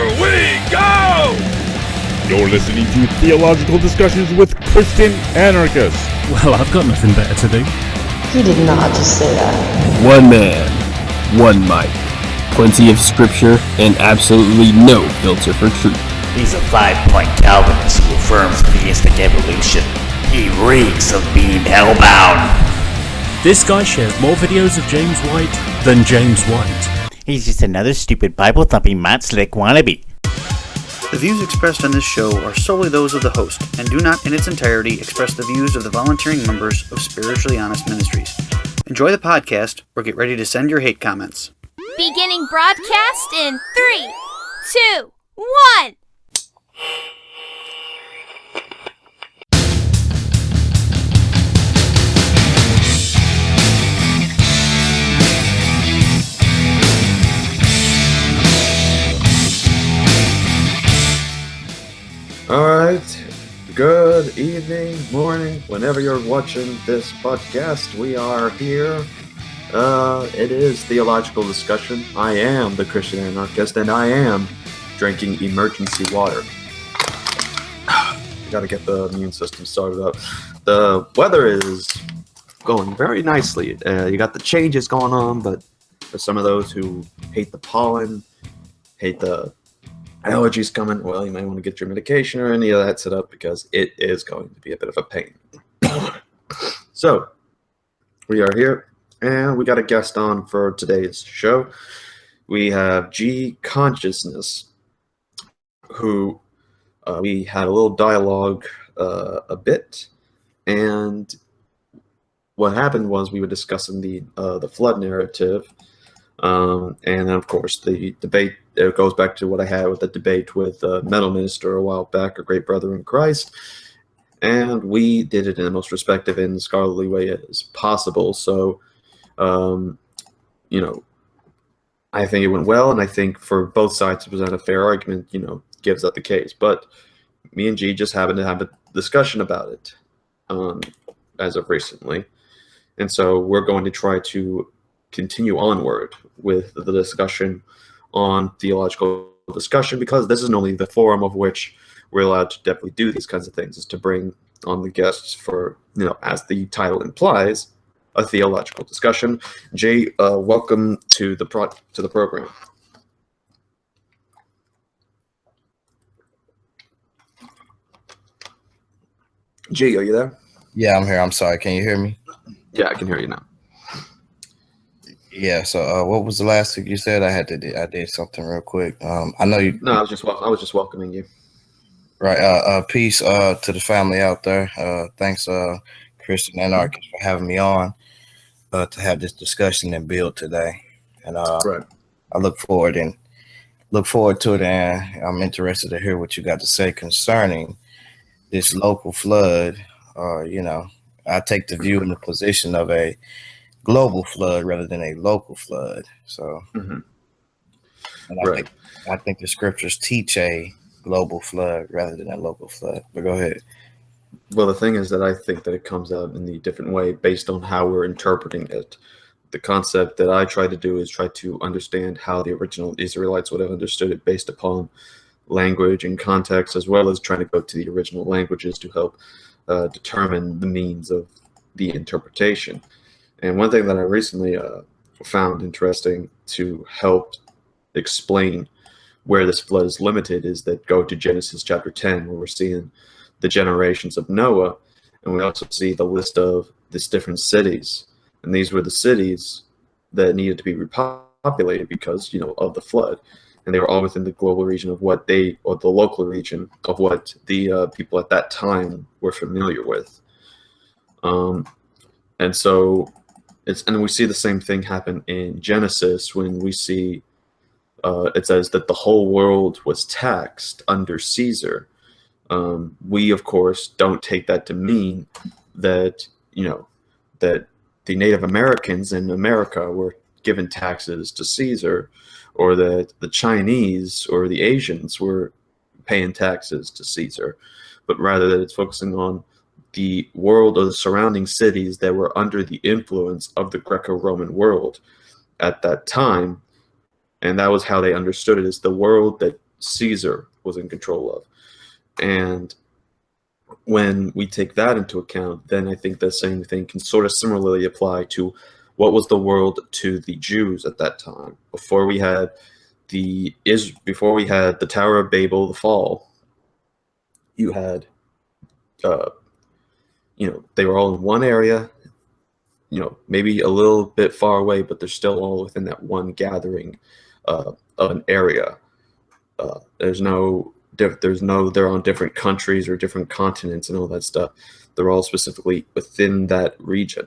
we go! You're listening to Theological Discussions with Christian Anarchists. Well, I've got nothing better to do. He did not just say that. One man, one mic, plenty of scripture, and absolutely no filter for truth. He's a 5-point Calvinist who affirms theistic evolution. He reeks of being hellbound. This guy shares more videos of James White than James White. He's just another stupid Bible-thumping Matt Slick wannabe. The views expressed on this show are solely those of the host and do not in its entirety express the views of the volunteering members of Spiritually Honest Ministries. Enjoy the podcast or get ready to send your hate comments. Beginning broadcast in 3, 2, 1. Alright, good evening, morning, whenever you're watching this podcast, we are here. It is Theological Discussion. I am the Christian Anarchist, and I am drinking emergency water. Gotta get the immune system started up. The weather is going very nicely. You got the changes going on, but for some of those who hate the pollen, hate the allergies coming, well, you might want to get your medication or any of that set up because it is going to be a bit of a pain. So, we are here, and we got a guest on for today's show. We have G Konsciousness, who we had a little dialogue a bit, and what happened was we were discussing the flood narrative, and then of course the debate. It goes back to what I had with the debate with Metal Minister a while back, a great brother in Christ, and we did it in the most respectful and scholarly way as possible. So, I think it went well, and I think for both sides to present a fair argument, gives that the case. But me and G just happened to have a discussion about it as of recently, and so we're going to try to continue onward with the discussion on theological discussion, because this isn't only the forum of which we're allowed to definitely do these kinds of things, is to bring on the guests for, as the title implies, a theological discussion. Jay, welcome to the program. Jay, are you there? Yeah, I'm here. I'm sorry. Can you hear me? Yeah, I can hear you now. Yeah. So, what was the last thing you said? I did something real quick. I know you. No, I was just welcoming you. Right. Peace to the family out there. Thanks, Christian Anarchist, for having me on to have this discussion and build today. And right. I look forward to it, and I'm interested to hear what you got to say concerning this local flood. I take the view in the position of a global flood rather than a local flood. So, and I think the scriptures teach a global flood rather than a local flood. But go ahead. Well, the thing is that I think that it comes out in a different way based on how we're interpreting it. The concept that I try to do is try to understand how the original Israelites would have understood it based upon language and context, as well as trying to go to the original languages to help determine the means of the interpretation. And one thing that I recently found interesting to help explain where this flood is limited is that go to Genesis chapter 10, where we're seeing the generations of Noah, and we also see the list of these different cities. And these were the cities that needed to be repopulated because, of the flood. And they were all within the global region of or the local region of what the people at that time were familiar with. And so and we see the same thing happen in Genesis when we see it says that the whole world was taxed under Caesar. We, of course, don't take that to mean that, that the Native Americans in America were given taxes to Caesar, or that the Chinese or the Asians were paying taxes to Caesar, but rather that it's focusing on the world or the surrounding cities that were under the influence of the Greco-Roman world at that time. And that was how they understood it, as the world that Caesar was in control of. And when we take that into account, then I think the same thing can sort of similarly apply to what was the world to the Jews at that time. Before we had the Tower of Babel, the fall, you had, they were all in one area, maybe a little bit far away, but they're still all within that one gathering of an area. They're on different countries or different continents and all that stuff. They're all specifically within that region.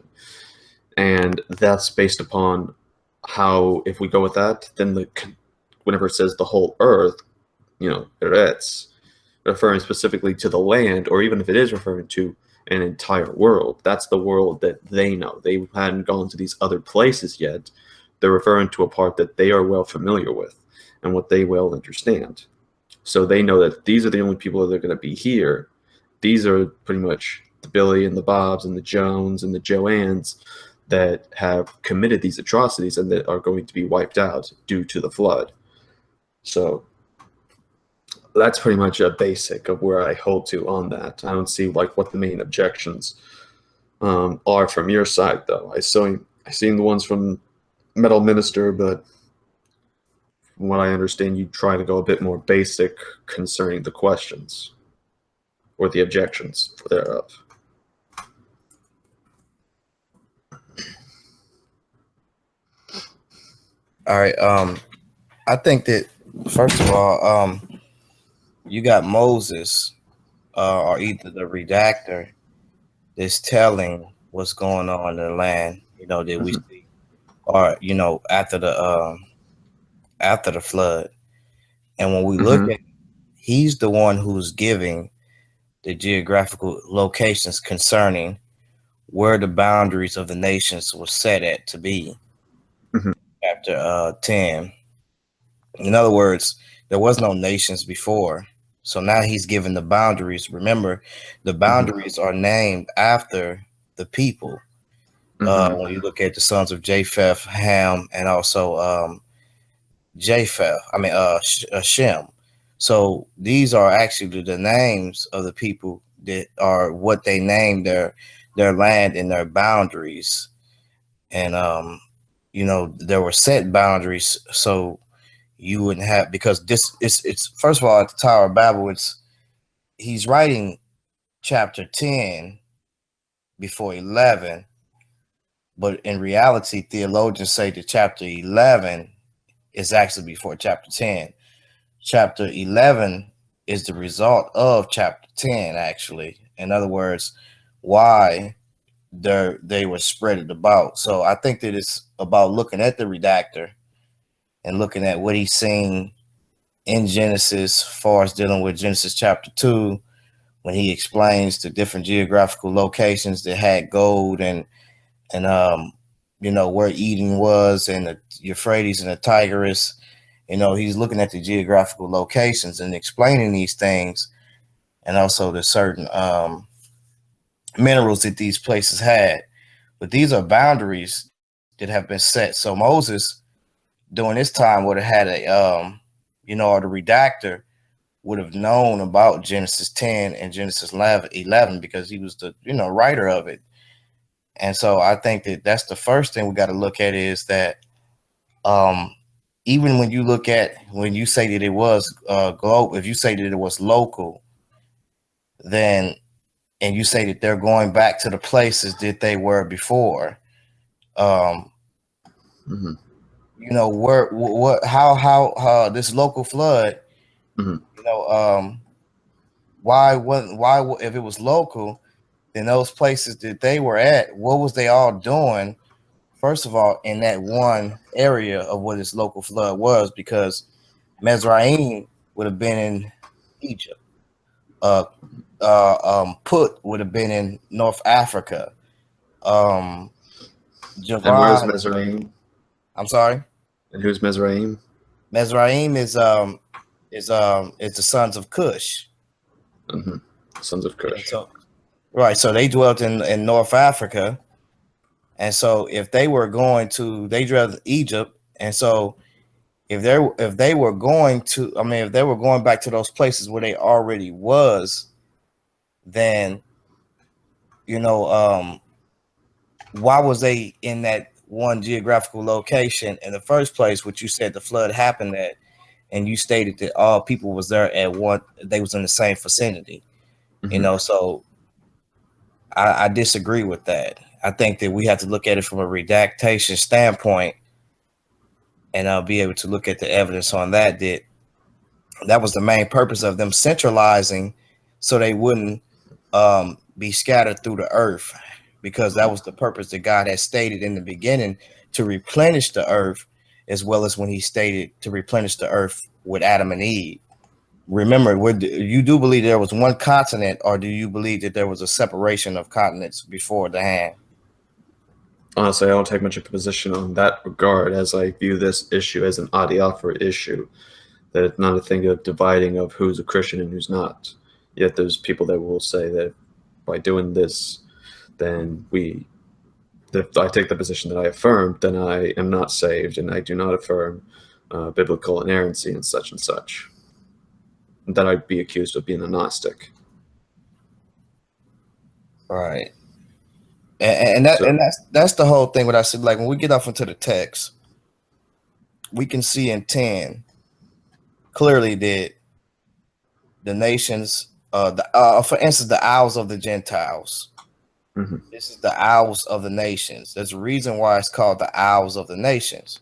And that's based upon how, if we go with that, then whenever it says the whole earth, it's referring specifically to the land, or even if it is referring to an entire world, that's the world that they know. They hadn't gone to these other places yet. They're referring to a part that they are well familiar with and what they well understand. So they know that these are the only people that are going to be here. These are pretty much the Billy and the Bobs and the Jones and the Joannes that have committed these atrocities and that are going to be wiped out due to the flood. So that's pretty much a basic of where I hold to on that. I don't see what the main objections are from your side, though. I seen the ones from Metal Minister, but from what I understand, you try to go a bit more basic concerning the questions or the objections thereof. All right. I think that first of all, you got Moses, or either the redactor, that's telling what's going on in the land, that we see, or after the flood. And when we look at, he's the one who's giving the geographical locations concerning where the boundaries of the nations were set at to be. Chapter 10. In other words, there was no nations before. So now he's given the boundaries. Remember, the boundaries are named after the people. When you look at the sons of Japheth, Ham, and also Shem. So these are actually the names of the people that are what they named their land and their boundaries. And there were set boundaries, so you wouldn't have, because it's first of all, at the Tower of Babel, he's writing chapter 10 before 11, but in reality, theologians say that chapter 11 is actually before chapter 10. Chapter 11 is the result of chapter 10, actually. In other words, why they were spread about. So I think that it's about looking at the redactor and looking at what he's saying in Genesis, as far as dealing with Genesis chapter 2, when he explains the different geographical locations that had gold and where Eden was, and the Euphrates and the Tigris. He's looking at the geographical locations and explaining these things, and also the certain minerals that these places had. But these are boundaries that have been set. So Moses, during this time, would have had or the redactor would have known about Genesis 10 and Genesis 11 because he was the writer of it. And so I think that that's the first thing we got to look at, is that even when you say that it was global, if you say that it was local, then, and you say that they're going back to the places that they were before, how this local flood, why if it was local, then those places that they were at, what was they all doing? First of all, in that one area of what this local flood was, because Mizraim would have been in Egypt. Put would have been in North Africa. And where's Mizraim? I'm sorry. And who's Mizraim? Mizraim is the sons of Cush. Sons of Cush. So they dwelt in North Africa. And so if they were they dwelt in Egypt, and so if they were going to, I mean, if they were going back to those places where they already was, then why was they in that one geographical location in the first place, which you said the flood happened at, and you stated that all people was there at one, they was in the same vicinity. So I disagree with that. I think that we have to look at it from a redactation standpoint, and I'll be able to look at the evidence on that was the main purpose of them centralizing, so they wouldn't be scattered through the earth, because that was the purpose that God had stated in the beginning, to replenish the earth, as well as when he stated to replenish the earth with Adam and Eve. Remember, you do believe there was one continent, or do you believe that there was a separation of continents before the hand? Honestly, I don't take much of a position on that regard, as I view this issue as an adiaphora issue, that it's not a thing of dividing of who's a Christian and who's not. Yet there's people that will say that by doing this, then if I take the position that I affirm, then I am not saved, and I do not affirm biblical inerrancy and such and such. And then I'd be accused of being a Gnostic. Right. And that's the whole thing. What I said, like when we get off into the text, we can see in 10 clearly that the nations, for instance, the isles of the Gentiles. This is the isles of the nations. There's a reason why it's called the isles of the nations.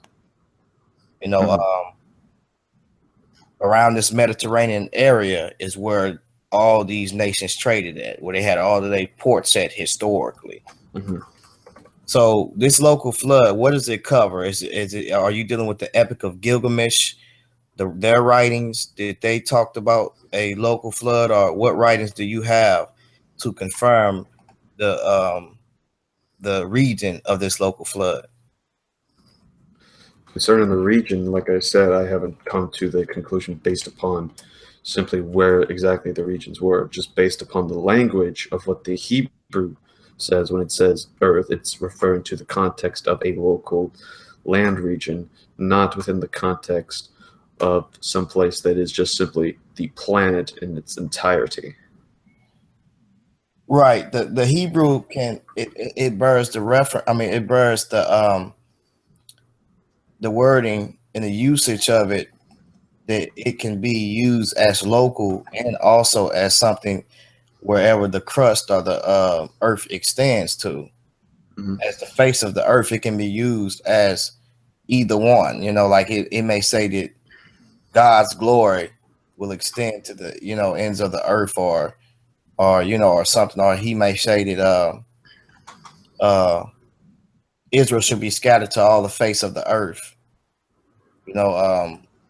Around this Mediterranean area is where all these nations traded at, where they had all of their ports at historically. So this local flood, what does it cover? Is it? Are you dealing with the Epic of Gilgamesh, their writings? Did they talked about a local flood, or what writings do you have to confirm the region of this local flood? Concerning the region, like I said, I haven't come to the conclusion based upon simply where exactly the regions were, just based upon the language of what the Hebrew says when it says earth. It's referring to the context of a local land region, not within the context of some place that is just simply the planet in its entirety. Right. The Hebrew it bears the reference. I mean, it bears the wording and the usage of it, that it can be used as local and also as something wherever the crust or the earth extends to. As the face of the earth, it can be used as either one. Like it may say that God's glory will extend to the ends of the earth, or something, or he may say that Israel should be scattered to all the face of the earth.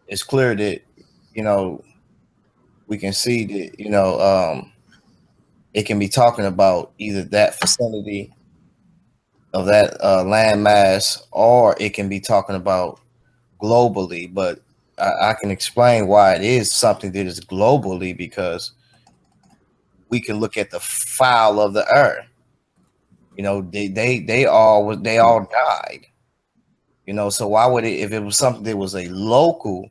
It's clear that we can see that it can be talking about either that vicinity of that landmass, or it can be talking about globally. But I can explain why it is something that is globally, because we can look at the file of the earth. They all died. So why would it, if it was something that was a local,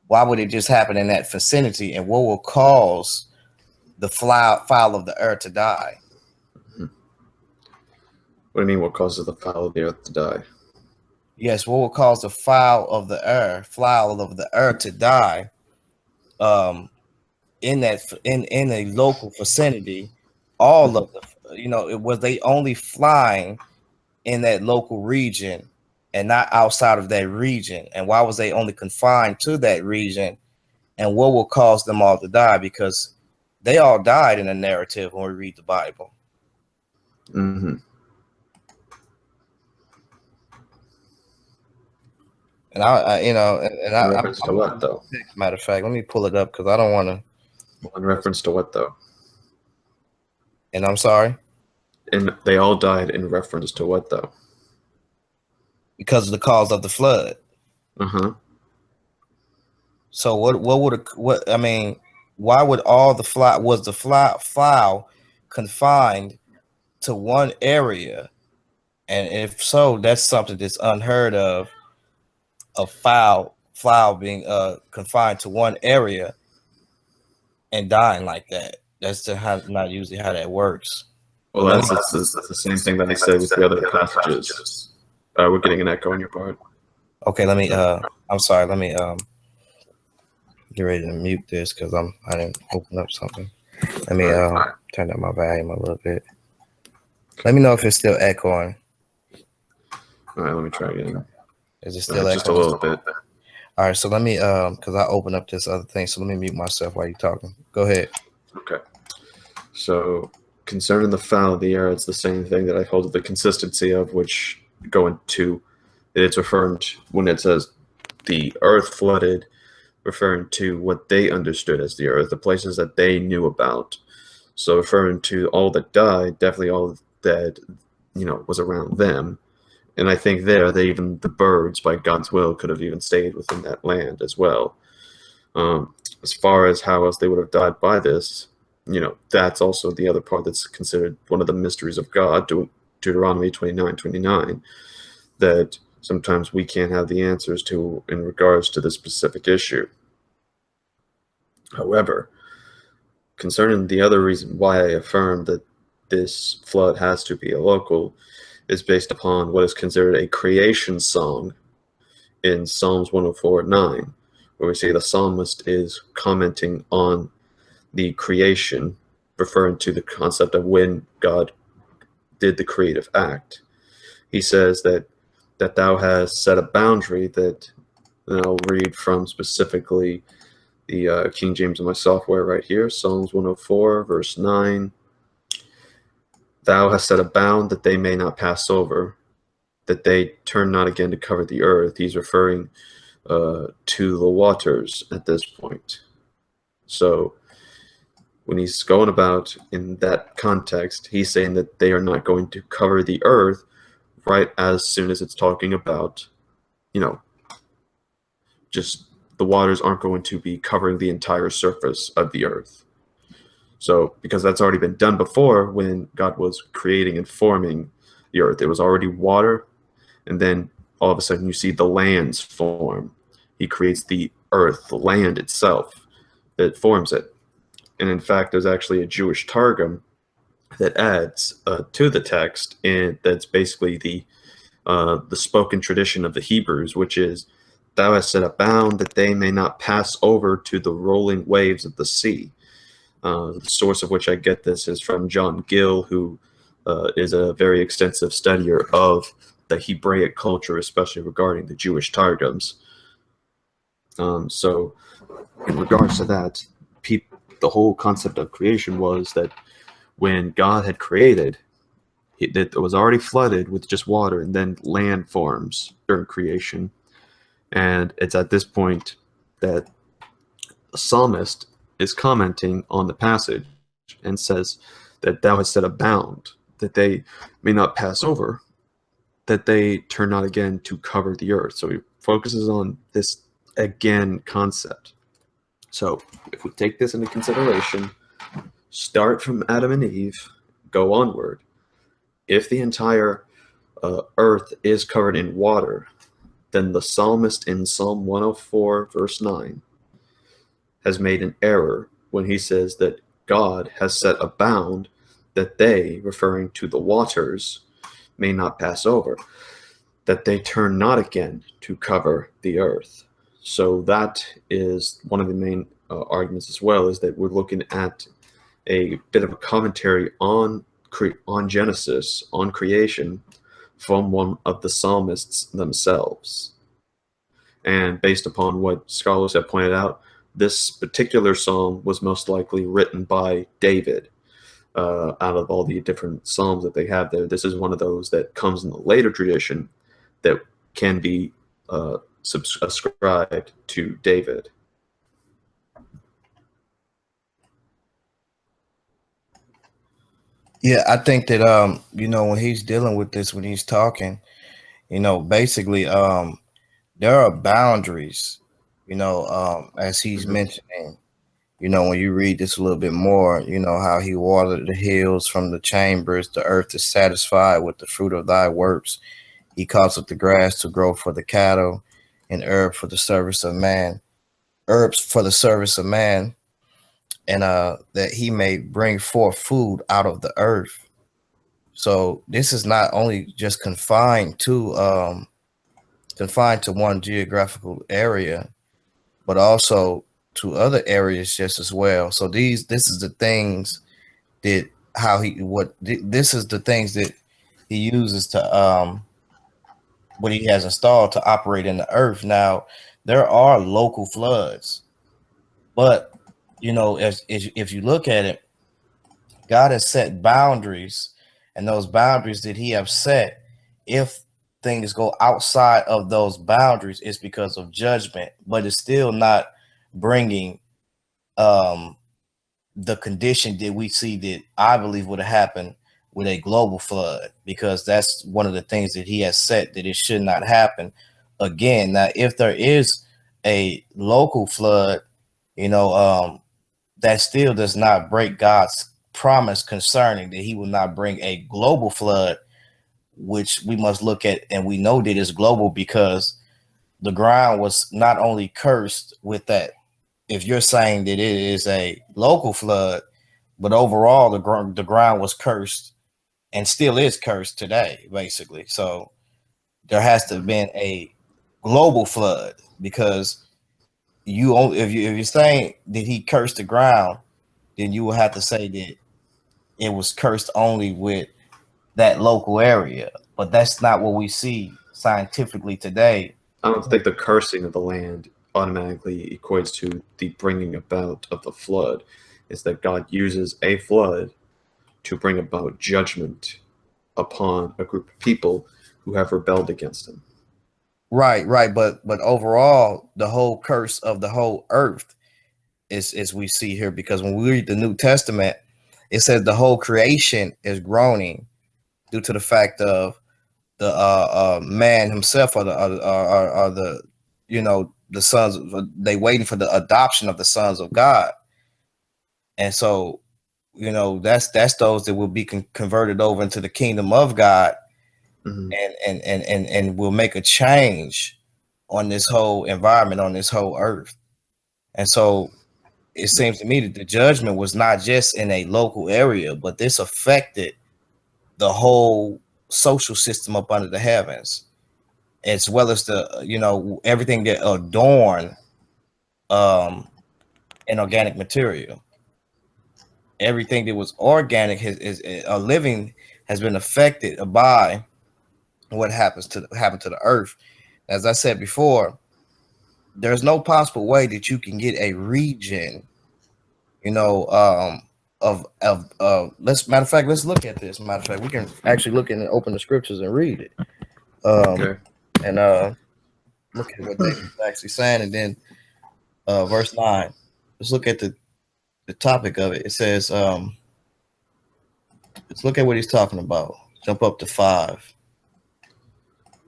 why would it just happen in that vicinity? And what will cause the file of the earth to die? What do you mean, what causes the file of the earth to die? Yes, what will cause the file of the earth to die? In a local vicinity, all of the was they only flying in that local region and not outside of that region? And why was they only confined to that region? And what will cause them all to die? Because they all died in a narrative when we read the Bible. And in reference to what, though? Matter of fact, let me pull it up, because I don't want to. In reference to what, though? And I'm sorry? And they all died in reference to what, though? Because of the cause of the flood. So why would all the file confined to one area? And if so, that's something that's unheard of, a file flower being confined to one area and dying like that. That's not usually how that works. Well, that's the same thing that I said with the other passages. We're getting an echo on your part. Okay, let me. I'm sorry. Let me get ready to mute this because I didn't open up something. Let me turn up my volume a little bit. Let me know if it's still echoing. All right, let me try again. Is it still just a little bit? All right, so let me because I opened up this other thing, so let me mute myself while you're talking. Go ahead. Okay. So concerning the fowl of the air, it's the same thing that I hold the consistency of, which going to it's referring to when it says the earth flooded, referring to what they understood as the earth, the places that they knew about. So referring to all that died, definitely all that was around them. And I think the birds, by God's will, could have even stayed within that land as well. As far as how else they would have died by this, that's also the other part that's considered one of the mysteries of God, Deuteronomy 29:29, that sometimes we can't have the answers to in regards to this specific issue. However, concerning the other reason why I affirm that this flood has to be a local is based upon what is considered a creation song in Psalms 104:9, where we see the psalmist is commenting on the creation, referring to the concept of when God did the creative act. He says that thou hast set a boundary that, and I'll read from specifically the King James of my software right here, Psalms 104, verse 9. Thou hast set a bound that they may not pass over, that they turn not again to cover the earth. He's referring to the waters at this point. So when he's going about in that context, he's saying that they are not going to cover the earth right as soon as it's talking about, just the waters aren't going to be covering the entire surface of the earth. So, because that's already been done before when God was creating and forming the earth, it was already water, and then all of a sudden you see the lands form. He creates the earth, the land itself, that forms it. And in fact, there's actually a Jewish Targum that adds to the text, and that's basically the spoken tradition of the Hebrews, which is, thou hast set a bound that they may not pass over to the rolling waves of the sea. The source of which I get this is from John Gill, who is a very extensive studier of the Hebraic culture, especially regarding the Jewish Targums. So in regards to that, the whole concept of creation was that when God had created, it was already flooded with just water, and then land forms during creation. And it's at this point that the psalmist is commenting on the passage and says that thou hast set a bound that they may not pass over, that they turn not again to cover the earth. So he focuses on this again concept. So if we take this into consideration, start from Adam and Eve, go onward. If the entire earth is covered in water, then the psalmist in Psalm 104, verse 9, has made an error when he says that God has set a bound that they, referring to the waters, may not pass over, that they turn not again to cover the earth. So that is one of the main arguments as well, is that we're looking at a bit of a commentary on Genesis, on creation, from one of the psalmists themselves. And based upon what scholars have pointed out, this particular psalm was most likely written by David. Out of all the different psalms that they have there, this is one of those that comes in the later tradition that can be ascribed to David. Yeah, I think that when he's dealing with this, when he's talking, basically there are boundaries, as he's mentioning, when you read this a little bit more, how he watered the hills from the chambers, the earth is satisfied with the fruit of thy works. He causeth the grass to grow for the cattle and herbs for the service of man, and that he may bring forth food out of the earth. So this is not only just confined to one geographical area, but also to other areas just as well. So this is the things that this is the things that he uses to what he has installed to operate in the earth. Now there are local floods, but if you look at it, God has set boundaries, and those boundaries that he have set, if things go outside of those boundaries, it's because of judgment, but it's still not bringing the condition that we see that I believe would have happened with a global flood, because that's one of the things that he has set, that it should not happen again. Now, if there is a local flood, that still does not break God's promise concerning that he will not bring a global flood, which we must look at, and we know that it's global because the ground was not only cursed with that. If you're saying that it is a local flood, but overall the ground was cursed and still is cursed today, basically. So there has to have been a global flood, because if you're saying that he cursed the ground, then you will have to say that it was cursed only with that local area. But that's not what we see scientifically today. I don't think the cursing of the land automatically equates to the bringing about of the flood. It's that God uses a flood to bring about judgment upon a group of people who have rebelled against him. Right. But overall, the whole curse of the whole earth is we see here, because when we read the New Testament, it says the whole creation is groaning due to the fact of the man himself, or the the sons. They waiting for the adoption of the sons of God, and so that's those that will be converted over into the kingdom of God, and will make a change on this whole environment, on this whole earth. And so it seems to me that the judgment was not just in a local area, but this affected the whole social system up under the heavens, as well as the everything that adorn inorganic material. Everything that was organic is living has been affected by what happened to the earth. As I said before, there's no possible way that you can get a region, let's look at this. Matter of fact, we can actually look in and open the scriptures and read it. Okay. And look at what David's actually saying, and then verse 9. Let's look at the topic of it. It says, let's look at what he's talking about. Jump up to 5.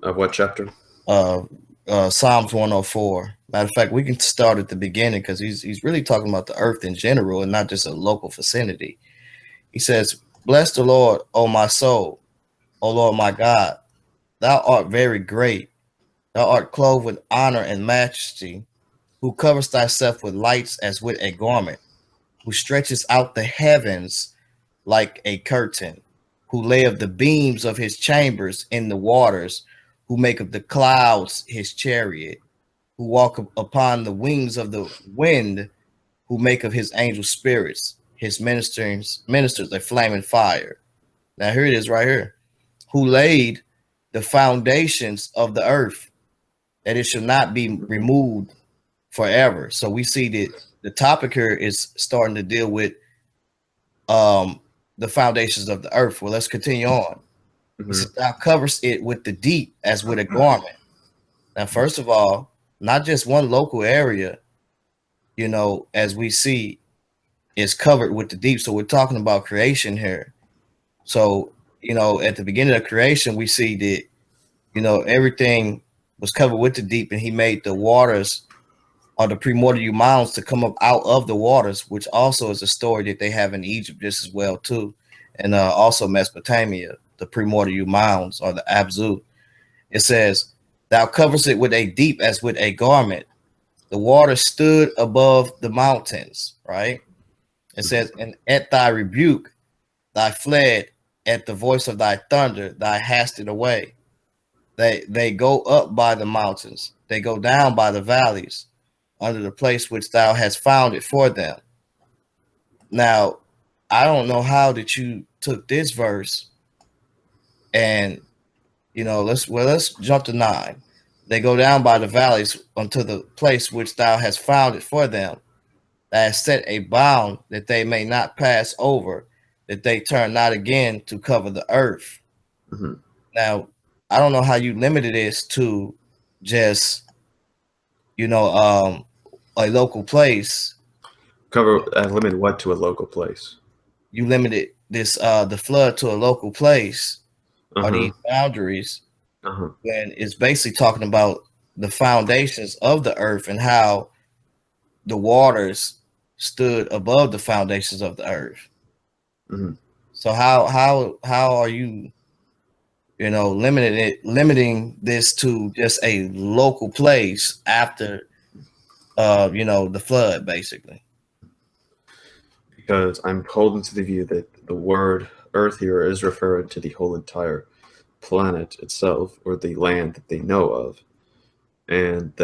Of what chapter? Psalms 104. Matter of fact, we can start at the beginning, because he's really talking about the earth in general and not just a local vicinity. He says, "Bless the Lord, O my soul, O Lord my God. Thou art very great. Thou art clothed with honor and majesty, who covers thyself with lights as with a garment, who stretches out the heavens like a curtain, who layeth the beams of his chambers in the waters, who maketh the clouds his chariot, who walk upon the wings of the wind, who make of his angel spirits, his ministers a flaming fire." Now here it is right here. "Who laid the foundations of the earth, that it should not be removed forever." So we see that the topic here is starting to deal with the foundations of the earth. Well, let's continue on. He says, "Thou covers it with the deep as with a garment." Now, first of all, not just one local area, as we see, is covered with the deep. So we're talking about creation here. So, at the beginning of creation, we see that, everything was covered with the deep, and he made the waters, or the primordial mounds, to come up out of the waters, which also is a story that they have in Egypt just as well too, and also Mesopotamia, the primordial mounds, or the Abzu. It says, Thou coverest it with a deep as with a garment. The water stood above the mountains, right? It says, and at thy rebuke, thy fled, at the voice of thy thunder, thy hast it away. They go up by the mountains, they go down by the valleys, under the place which thou hast found it for them. Now, I don't know how that you took this verse and let's jump to 9. They go down by the valleys unto the place which thou hast found it for them. Thou hast set a bound that they may not pass over, that they turn not again to cover the earth. Mm-hmm. Now, I don't know how you limited this to just, a local place. Limited what to a local place? You limited this the flood to a local place or these boundaries, Uh-huh. when it's basically talking about the foundations of the earth and how the waters stood above the foundations of the earth. Mm-hmm. So how are you, limiting this to just a local place after the flood, basically? Because I'm holding to the view that the word earth here is referring to the whole entire planet itself, or the land that they know of, and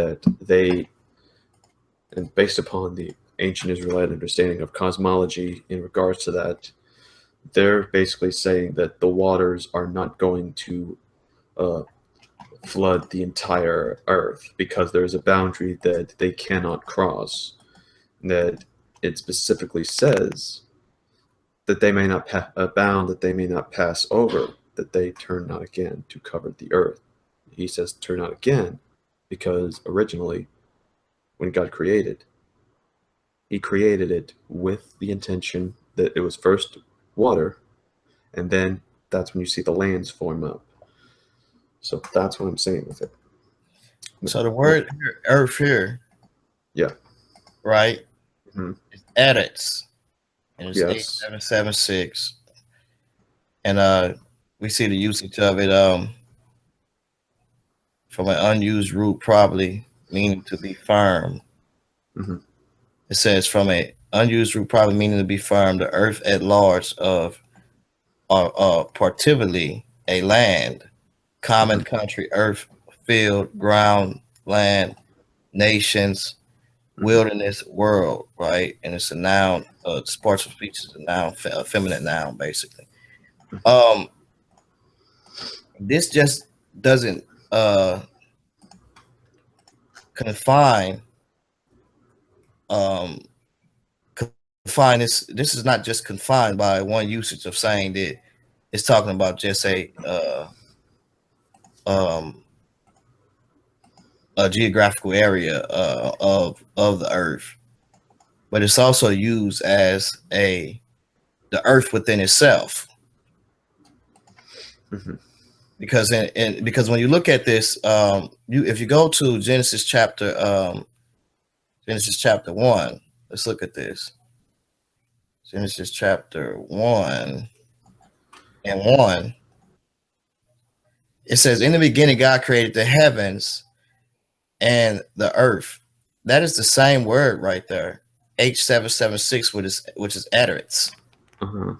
based upon the ancient Israelite understanding of cosmology in regards to that, they're basically saying that the waters are not going to flood the entire earth, because there's a boundary that they cannot cross, that it specifically says that they may not a bound that they may not pass over, that they turn not again to cover the earth. He says turn not again because originally when God created, he created it with the intention that it was first water, and then that's when you see the lands form up. So that's what I'm saying with it. So the word earth here, yeah, right, mm-hmm. is edits, and it's Yes. 8776, and we see the usage of it from an unused root, probably meaning to be firm. Mm-hmm. It says from an unused root, probably meaning to be firm, the earth at large of particularly a land, common country, earth, field, ground, land, nations, wilderness, world, right? And it's a noun. Sports of speech is a noun, a feminine noun, basically. This just doesn't confine this. This is not just confined by one usage of saying that it's talking about just a geographical area of the earth, but it's also used as the earth within itself. Mm-hmm. Because when you look at this, if you go to Genesis chapter 1, let's look at this. Genesis chapter 1 and 1. It says, in the beginning, God created the heavens and the earth. That is the same word right there, H776, which is edits. Uh-huh.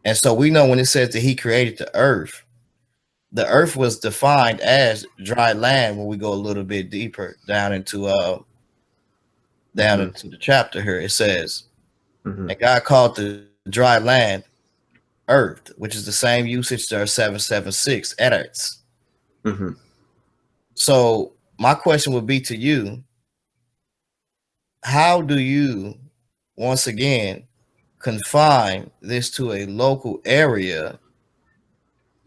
And so we know when it says that he created the earth was defined as dry land when we go a little bit deeper down into into the chapter here. It says, and God called the dry land earth, which is the same usage there, 776, edits. Mm-hmm. So my question would be to you, how do you, once again, confine this to a local area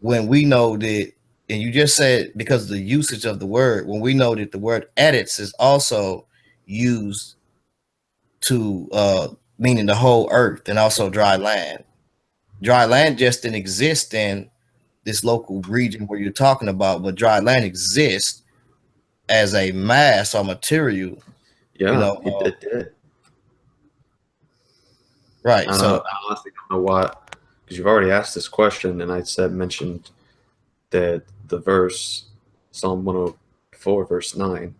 when we know that, and you just said because of the usage of the word, when we know that the word edits is also used to meaning the whole earth and also dry land. Dry land just didn't exist in this local region where you're talking about, but dry land exists as a mass or material. Yeah, it did. Right. I honestly don't know why, because you've already asked this question, and I mentioned that the verse Psalm before verse 9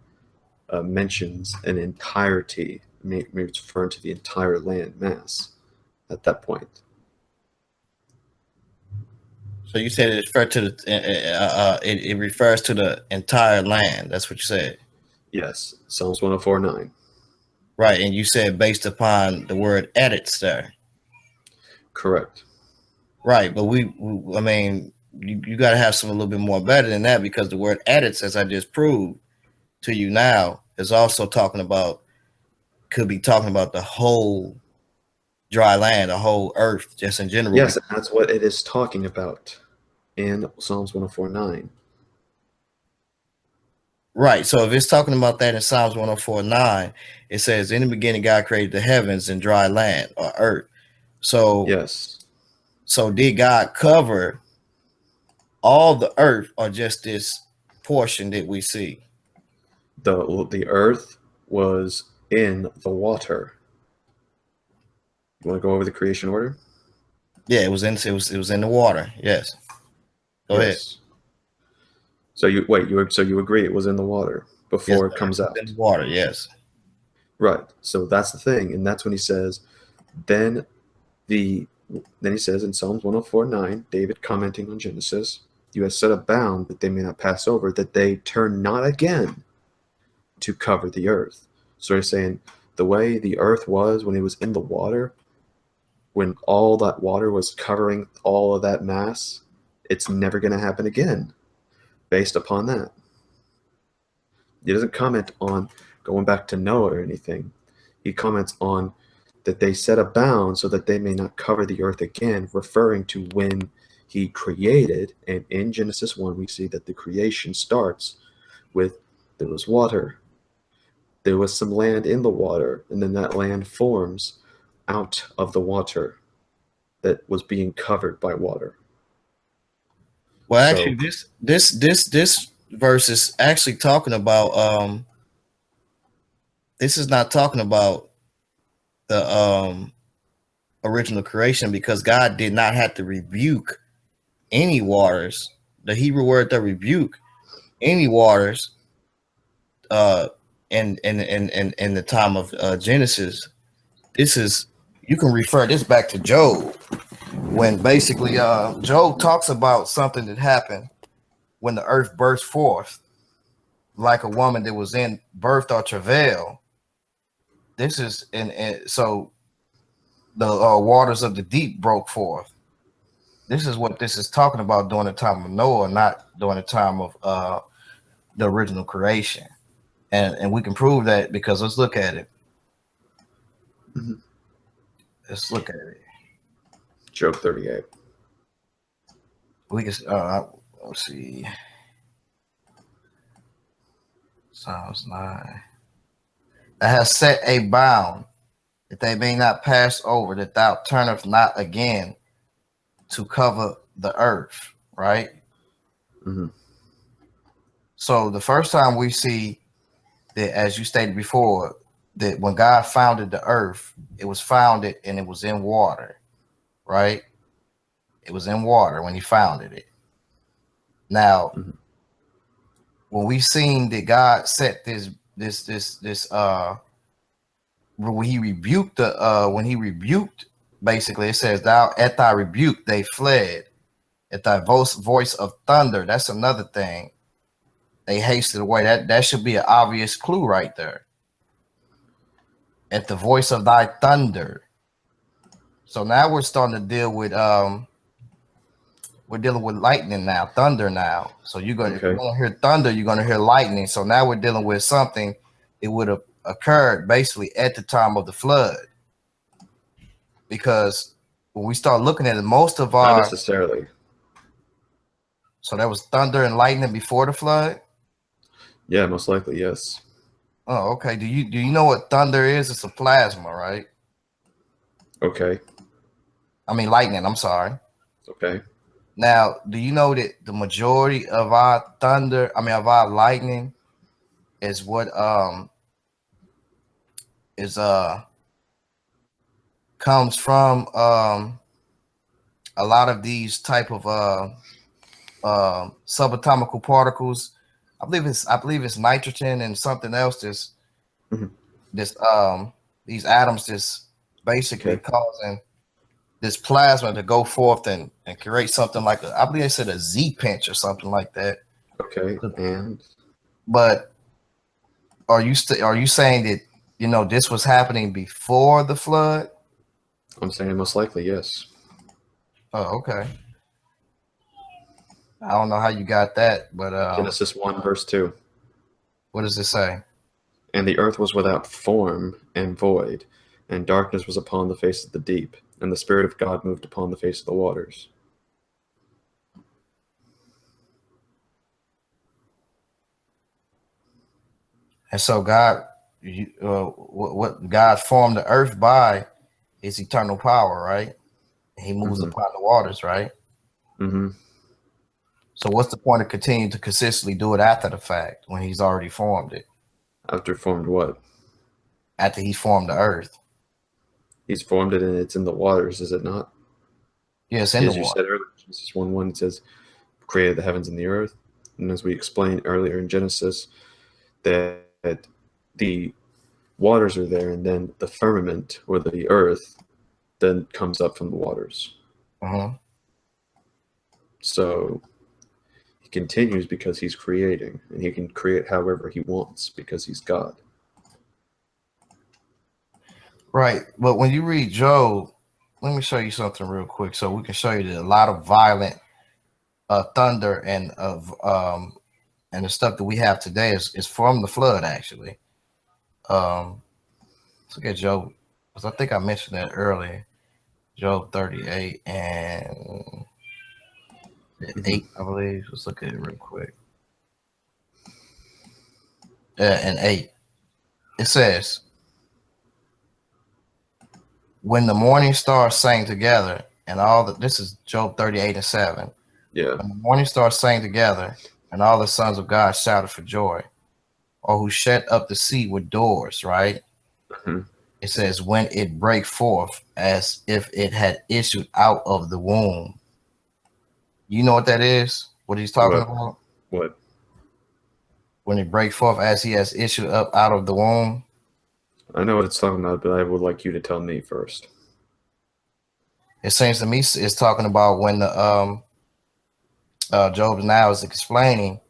mentions an entirety, maybe it's referring to the entire land mass at that point. So you said it refers to the it refers to the entire land. That's what you said. Yes, Psalms 104:9. Right, and you said based upon the word edits there. Correct. Right, but I mean, you got to have some a little bit more better than that, because the word edits, as I just proved to you now, is also could be talking about the whole dry land, the whole earth, just in general. Yes, and that's what it is talking about in Psalms 104:9. Right. So if it's talking about that in Psalms 104:9, it says, "In the beginning, God created the heavens and dry land or earth." So yes. So did God cover all the earth, or just this portion that we see? The earth was in the water. You want to go over the creation order? Yeah, it was in the water. Yes. Go ahead. So you agree it was in the water before it comes out. In the water, yes. Right. So that's the thing, and that's when he says, then he says in Psalms 104:9, David commenting on Genesis, "You have set a bound that they may not pass over, that they turn not again to cover the earth." So he's saying the way the earth was when it was in the water, when all that water was covering all of that mass, it's never going to happen again based upon that. He doesn't comment on going back to Noah or anything. He comments on that they set a bound so that they may not cover the earth again, referring to when he created. And in Genesis 1, we see that the creation starts with there was water. There was some land in the water, and then that land forms out of the water that was being covered by water. Well, actually, this verse is actually talking about this is not talking about the original creation, because God did not have to rebuke any waters. The Hebrew word that rebuke any waters in the time of Genesis. This is, you can refer this back to Job, when basically Job talks about something that happened when the earth burst forth like a woman that was in birth or travail. This is so the waters of the deep broke forth. This is what this is talking about during the time of Noah, not during the time of the original creation. And we can prove that, because let's look at it. Mm-hmm. Let's look at it. Job 38. We can let's see. Psalms 9. That has set a bound that they may not pass over, that thou turneth not again to cover the earth. Right? Mm-hmm. So the first time we see that, as you stated before, that when God founded the earth, it was founded and it was in water, right? It was in water when he founded it. Now, when we seen that God set this when he rebuked, basically it says, "Thou at thy rebuke they fled, at thy voice of thunder." That's another thing. They hasted away. That should be an obvious clue right there. At the voice of thy thunder. So now we're starting to deal with we're dealing with lightning now, thunder now. So if you're gonna hear thunder, you're gonna hear lightning. So now we're dealing with something that would have occurred basically at the time of the flood. Because when we start looking at it, most of our— Not necessarily. So there was thunder and lightning before the flood? Yeah, most likely, yes. Oh, okay. Do you know what thunder is? It's a plasma, right? Okay. I mean lightning, I'm sorry. Okay. Now, do you know that the majority of our of our lightning is what comes from a lot of these type of subatomical particles I believe it's nitrogen and something else. Mhm. These atoms just basically Okay. causing this plasma to go forth and create something like I believe they said a Z pinch or something like that. Okay. And But are you saying that this was happening before the flood? I'm saying most likely yes. Oh, okay. I don't know how you got that, but Genesis 1 verse 2. what does it say? And the earth was without form and void, and darkness was upon the face of the deep, and the Spirit of God moved upon the face of the waters. And so God, what God formed the earth by is eternal power, right? He moves Mhm. upon the waters, right? Mm-hmm. So what's the point of continuing to consistently do it after the fact when he's already formed it? After formed what? After he formed the earth. He's formed it and it's in the waters, is it not? Yes, in the As you water. said earlier, Genesis 1:1, it says, created the heavens and the earth. And as we explained earlier in Genesis, that the waters are there, and then the firmament, or the earth, then comes up from the waters. Uh-huh. So he continues because he's creating, and he can create however he wants because he's God. Right. But when you read Job, let me show you something real quick so we can show you that a lot of violent thunder and the stuff that we have today is from the flood, actually. Let's look at Job, because I think I mentioned that earlier. Job 38 and 8, I believe. Let's look at it real quick. And 8. It says, when the morning stars sang together, and this is Job 38 and 7. Yeah. When the morning stars sang together, and all the sons of God shouted for joy, or who shut up the sea with doors, right? Mm-hmm. It says, when it break forth as if it had issued out of the womb. You know what that is? What he's talking about? What? When it break forth as he has issued up out of the womb. I know what it's talking about, but I would like you to tell me first. It seems to me it's talking about when the Job now is explaining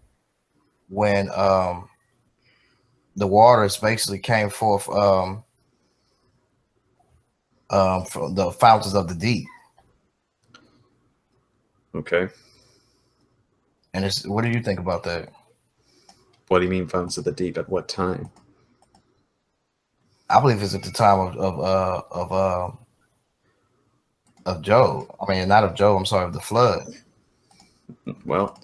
when the waters basically came forth from the fountains of the deep. Okay. And what do you think about that? What do you mean fountains of the deep? At what time? I believe it's at the time of Job. I mean, not of Job. I'm sorry, of the flood. Well,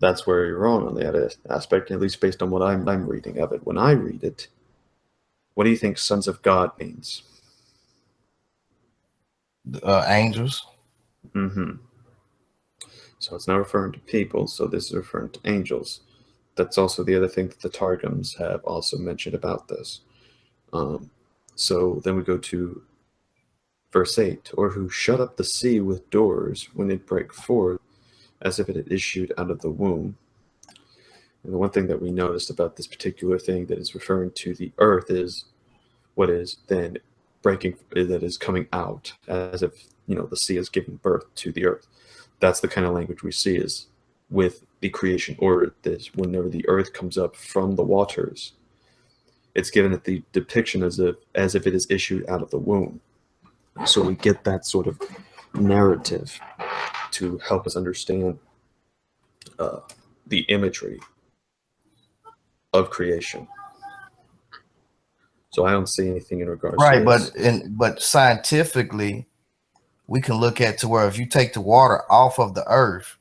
that's where you're wrong on that aspect, at least based on what I'm reading of it. When I read it, what do you think sons of God means? Angels. Mm-hmm. So it's not referring to people, so this is referring to angels. That's also the other thing that the Targums have also mentioned about this. So then we go to verse 8, or who shut up the sea with doors when it break forth, as if it had issued out of the womb. And the one thing that we noticed about this particular thing that is referring to the earth is what is then breaking, that is coming out, as if, the sea is giving birth to the earth. That's the kind of language we see is with the creation order. This, whenever the earth comes up from the waters, it's given it the depiction as if it is issued out of the womb. So we get that sort of narrative to help us understand the imagery of creation. So I don't see anything in regards to this. But scientifically, we can look at to where if you take the water off of the earth,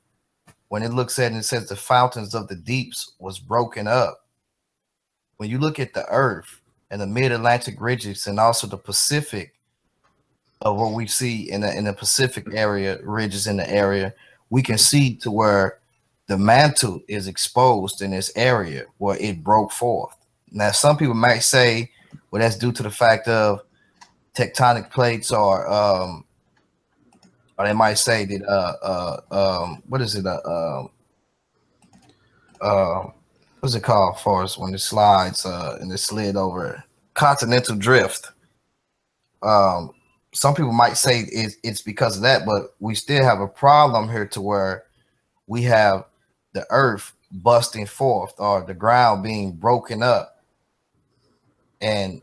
when it looks at it, it says the fountains of the deeps was broken up. When you look at the earth and the mid-Atlantic ridges and also the Pacific, of what we see in the Pacific area, ridges in the area, we can see to where the mantle is exposed in this area where it broke forth. Now, some people might say, well, that's due to the fact of tectonic plates, or they might say that what is it? what's it called for us when it slides and it slid over? Continental drift. Some people might say it's because of that, but we still have a problem here to where we have the earth busting forth or the ground being broken up and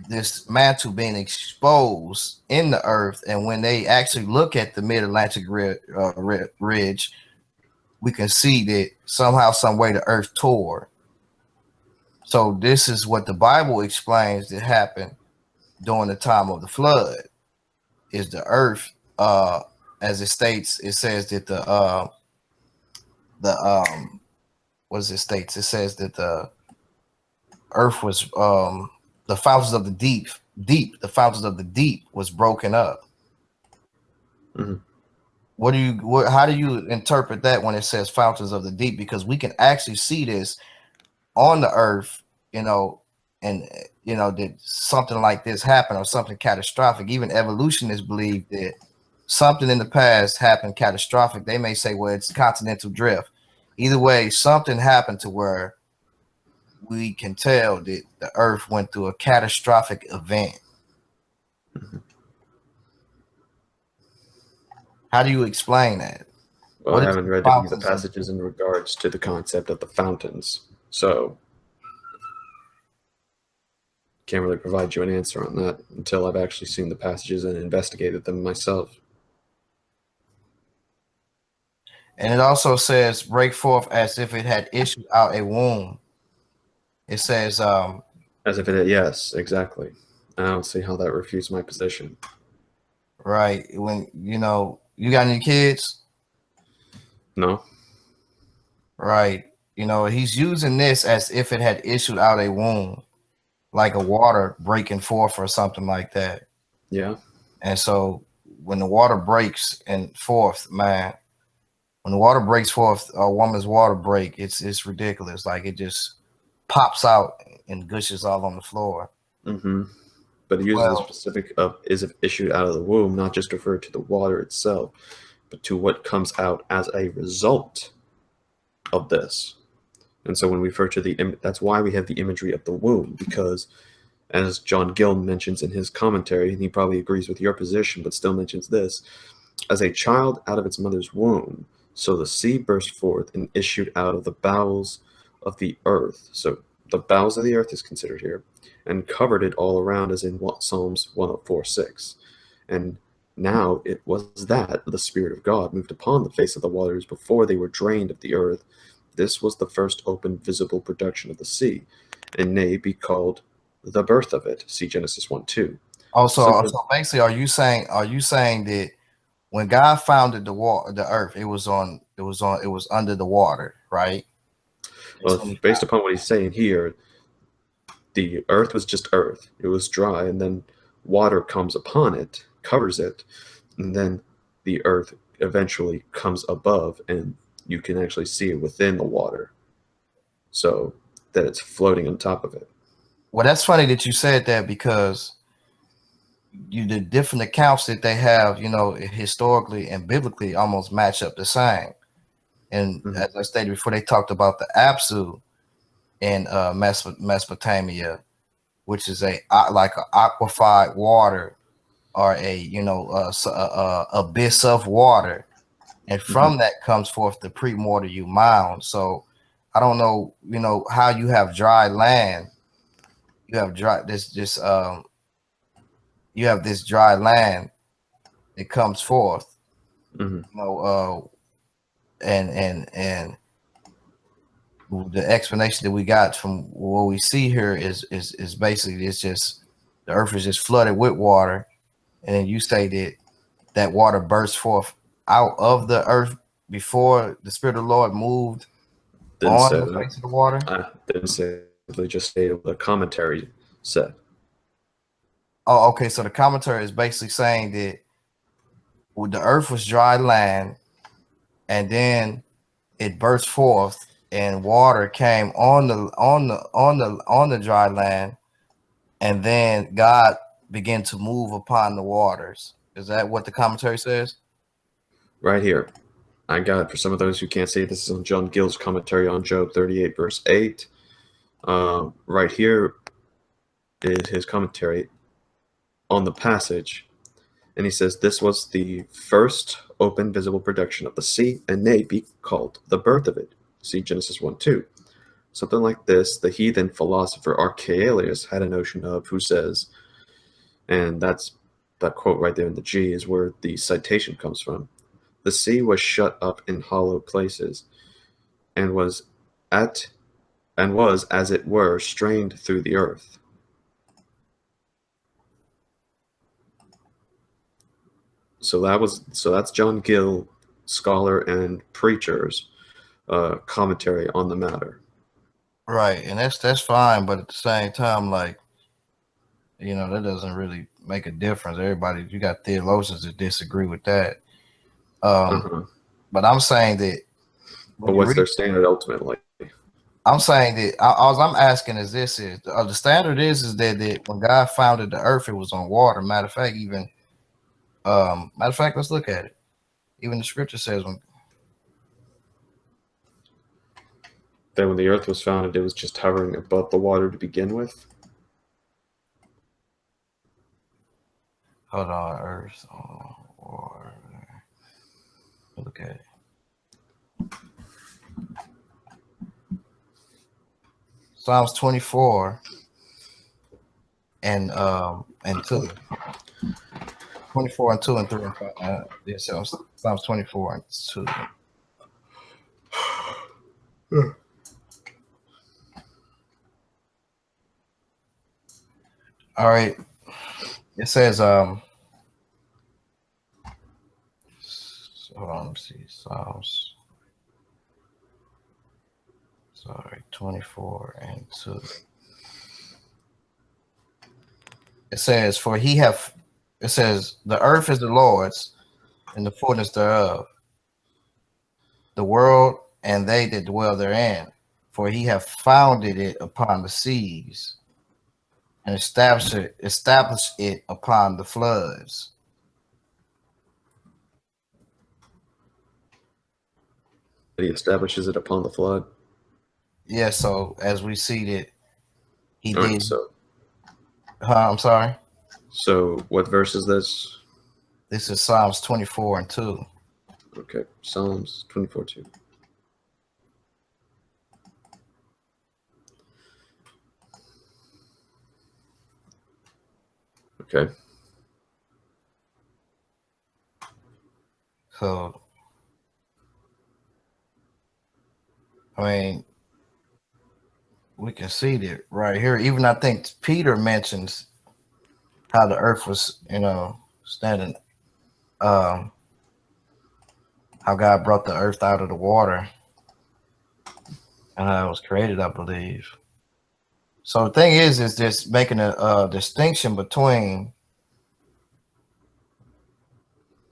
this mantle being exposed in the earth. And when they actually look at the mid-Atlantic ridge, we can see that somehow, some way, the earth tore. So this is what the Bible explains that happened during the time of the flood. Is the earth, as it states, it says that what does it states? It says that the earth was the fountains of the deep, the fountains of the deep was broken up. Mm-hmm. How do you interpret that when it says fountains of the deep? Because we can actually see this on the earth, and that something like this happened or something catastrophic. Even evolutionists believe that something in the past happened catastrophic. They may say, well, it's continental drift. Either way, something happened to where we can tell that the earth went through a catastrophic event. Mm-hmm. How do you explain that? Well, I haven't read any of the passages in regards to the concept of the fountains, so can't really provide you an answer on that until I've actually seen the passages and investigated them myself. And it also says, break forth as if it had issued out a womb. It says, as if it had, yes, exactly. I don't see how that refutes my position. Right. When, you got any kids? No. Right. He's using this as if it had issued out a womb, like a water breaking forth or something like that. Yeah. And so when the water breaks and forth, man, when the water breaks forth, a woman's water break, it's ridiculous. Like it just pops out and gushes all on the floor. Mm-hmm. But it uses the specific of is if issued out of the womb, not just refer to the water itself, but to what comes out as a result of this. And so when we refer to that's why we have the imagery of the womb, because as John Gill mentions in his commentary, and he probably agrees with your position, but still mentions this, as a child out of its mother's womb, so the seed burst forth and issued out of the bowels of the earth. So the bowels of the earth is considered here, and covered it all around, as in Psalms 104:6. And now it was that the Spirit of God moved upon the face of the waters before they were drained of the earth. This was the first open visible production of the sea, and may be called the birth of it. See Genesis 1:2. So basically, are you saying that when God founded the earth, it was under the water, right? Well, based upon what he's saying here, the earth was just earth. It was dry, and then water comes upon it, covers it, and then the earth eventually comes above, and you can actually see it within the water, so that it's floating on top of it. Well, that's funny that you said that, because the different accounts that they have, historically and biblically, almost match up the same. And as I stated before, they talked about the Apsu in Mesopotamia, which is like an aquified water, or a abyss of water, and from that comes forth the primordial mound. So I don't know, how you have dry land. You have you have this dry land that comes forth, and the explanation that we got from what we see here is basically, it's just the earth is just flooded with water, and then you say that water burst forth out of the earth before the Spirit of the Lord moved on the face of the water. I didn't say. They just stated what the commentary said. Oh, okay. So the commentary is basically saying that the earth was dry land, and then it burst forth, and water came on the dry land, and then God began to move upon the waters. Is that what the commentary says? Right here. I got, for some of those who can't see, this is on John Gill's commentary on Job 38, verse 8. Right here is his commentary on the passage. And he says, this was the first open visible production of the sea, and may be called the birth of it. See Genesis 1:2. Something like this, the heathen philosopher Archelaus had a notion of, who says, and that's that quote right there in the G is where the citation comes from. The sea was shut up in hollow places, and was as it were strained through the earth. So that's John Gill, scholar and preacher's commentary on the matter. Right, and that's fine, but at the same time, like, you know, that doesn't really make a difference. Everybody, you got theologians that disagree with that. But I'm saying that. But what's their standard ultimately? I'm saying that all I'm asking is this: is the standard is that when God founded the earth, it was on water. Matter of fact, let's look at it. Even the scripture says when the earth was founded, it was just hovering above the water to begin with. Hold on, earth on water. Look at it. Psalms 24 and 2. 24 and 2 and 3 and 5. Yes, Psalms 24 and 2. All right. It says, hold on, let me see. Psalms. Sorry, 24 and 2. It says, the earth is the Lord's, and the fullness thereof, the world and they that dwell therein. For he hath founded it upon the seas, and established it upon the floods. He establishes it upon the flood. Yeah, so as we see that he All did. Right, so, I'm sorry. So what verse is this? This is Psalms 24 and 2. Okay, Psalms 24:2. Okay. So, I mean, we can see that right here. Even I think Peter mentions how the earth was, standing, how God brought the earth out of the water and how it was created, I believe. So the thing is just making a distinction between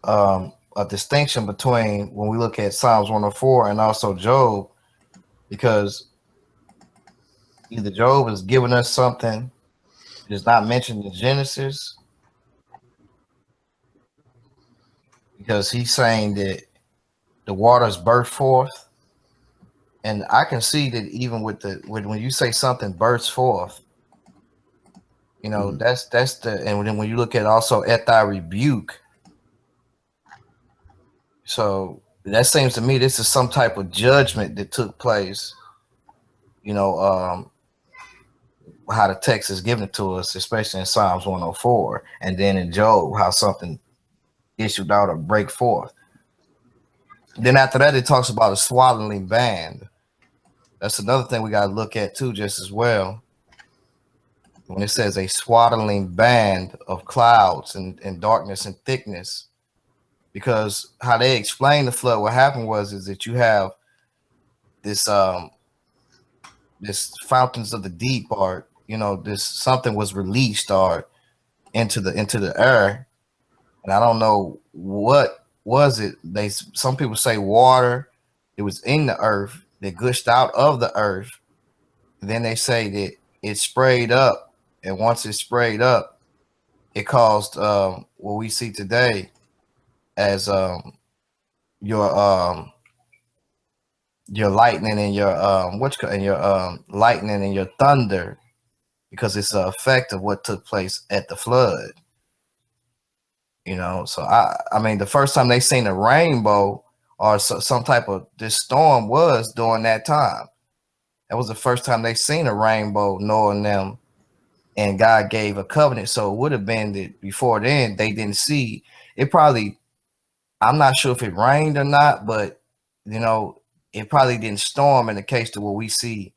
when we look at Psalms 104 and also Job, because either Job is giving us something that's not mentioned in Genesis, because he's saying that the waters burst forth, and I can see that even when you say something bursts forth, that's and then when you look at also at thy rebuke, so that seems to me this is some type of judgment that took place. How the text is given to us, especially in Psalms 104, and then in Job, how something issued out or break forth. Then after that, it talks about a swaddling band. That's another thing we got to look at too, just as well. When it says a swaddling band of clouds and darkness and thickness, because how they explain the flood, what happened is that you have this fountains of the deep, or this something was released or into the air, and I don't know what was it. Some people say water. It was in the earth that gushed out of the earth. And then they say that it sprayed up, and once it sprayed up, it caused what we see today as your lightning and your lightning and your thunder, because it's an effect of what took place at the flood. You know, so I mean, the first time they seen a rainbow or some type of this storm was during that time. That was the first time they seen a rainbow, knowing them, and God gave a covenant. So it would have been that before then they didn't see it. Probably, I'm not sure if it rained or not, but you know, it probably didn't storm in the case to where we see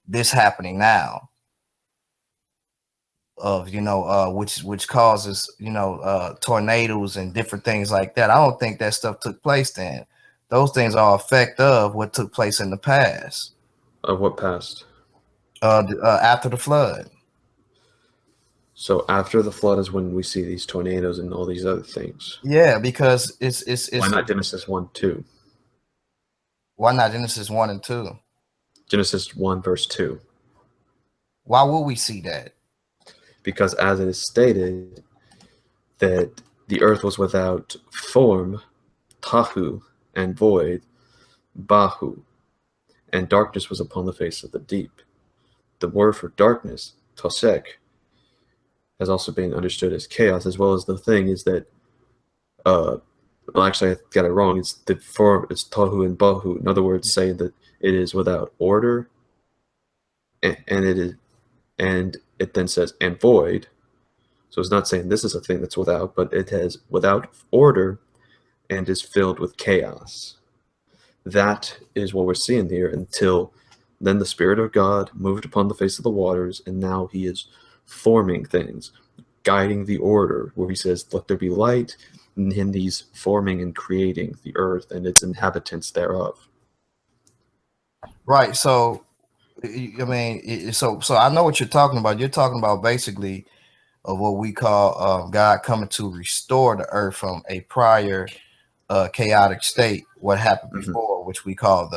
this happening now. Of which causes tornadoes and different things like that. I don't think that stuff took place then. Those things are effect of what took place in the past. Of what past? After the flood. So after the flood is when we see these tornadoes and all these other things. Yeah, because it's why not Genesis 1:2? Why not Genesis 1 and 2? Genesis 1 verse 2. Why would we see that? Because as it is stated that the earth was without form, tahu, and void, bahu, and darkness was upon the face of the deep. The word for darkness, tosek, has also been understood as chaos, as well as the thing is that, well, actually, I got it wrong. It's the form. It's tahu and bahu. In other words, saying that it is without order, and it then says and void. So it's not saying this is a thing that's without, but it has without order and is filled with chaos. That is what we're seeing here until then the Spirit of God moved upon the face of the waters, and now he is forming things, guiding the order, where he says, let there be light, and in these forming and creating the earth and its inhabitants thereof. Right. So, I mean, so I know what you're talking about. You're talking about basically of what we call God coming to restore the earth from a prior chaotic state, what happened before, which we call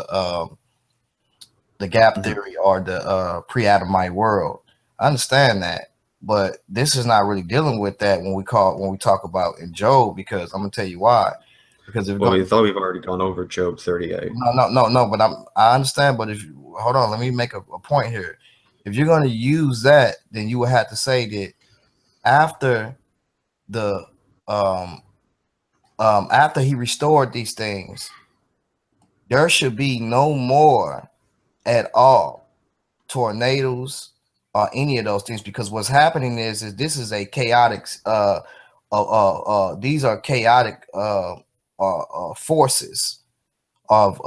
the gap theory or the pre-Adamite world. I understand that, but this is not really dealing with that when we talk about in Job, because I'm gonna tell you why. Because if we thought we've already gone over Job 38. No, but I understand. But if you hold on, let me make a point here. If you're going to use that, then you would have to say that after the after he restored these things, there should be no more at all tornadoes or any of those things, because what's happening is this is a chaotic these are chaotic forces of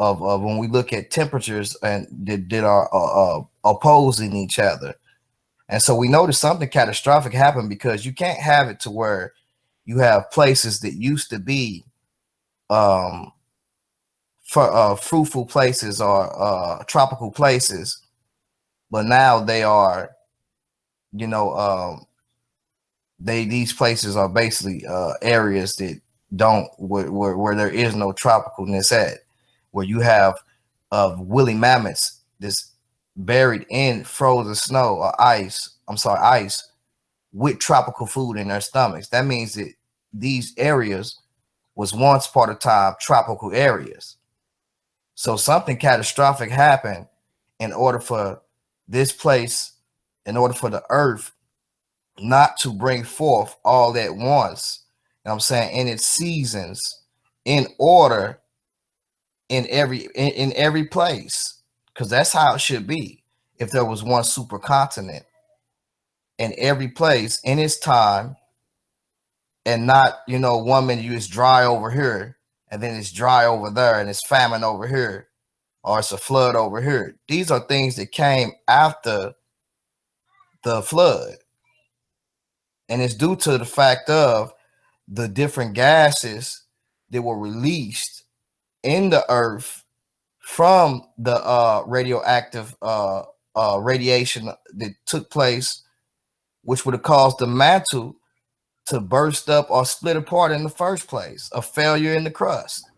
when we look at temperatures and that are opposing each other. And so we notice something catastrophic happened, because you can't have it to where you have places that used to be fruitful places or tropical places, but now they are, these places are basically areas that don't where there is no tropicalness at, where you have woolly mammoths that's buried in frozen snow or ice with tropical food in their stomachs. That means that these areas was once part of time tropical areas. So something catastrophic happened in order for this place, in order for the earth not to bring forth all at once, you know what I'm saying, in its seasons, in order, in every place, because that's how it should be. If there was one supercontinent in every place in its time, and not, 1 minute it's dry over here and then it's dry over there and it's famine over here, or it's a flood over here. These are things that came after the flood, and it's due to the fact of the different gases that were released in the earth from the radioactive radiation that took place, which would have caused the mantle to burst up or split apart in the first place, a failure in the crust.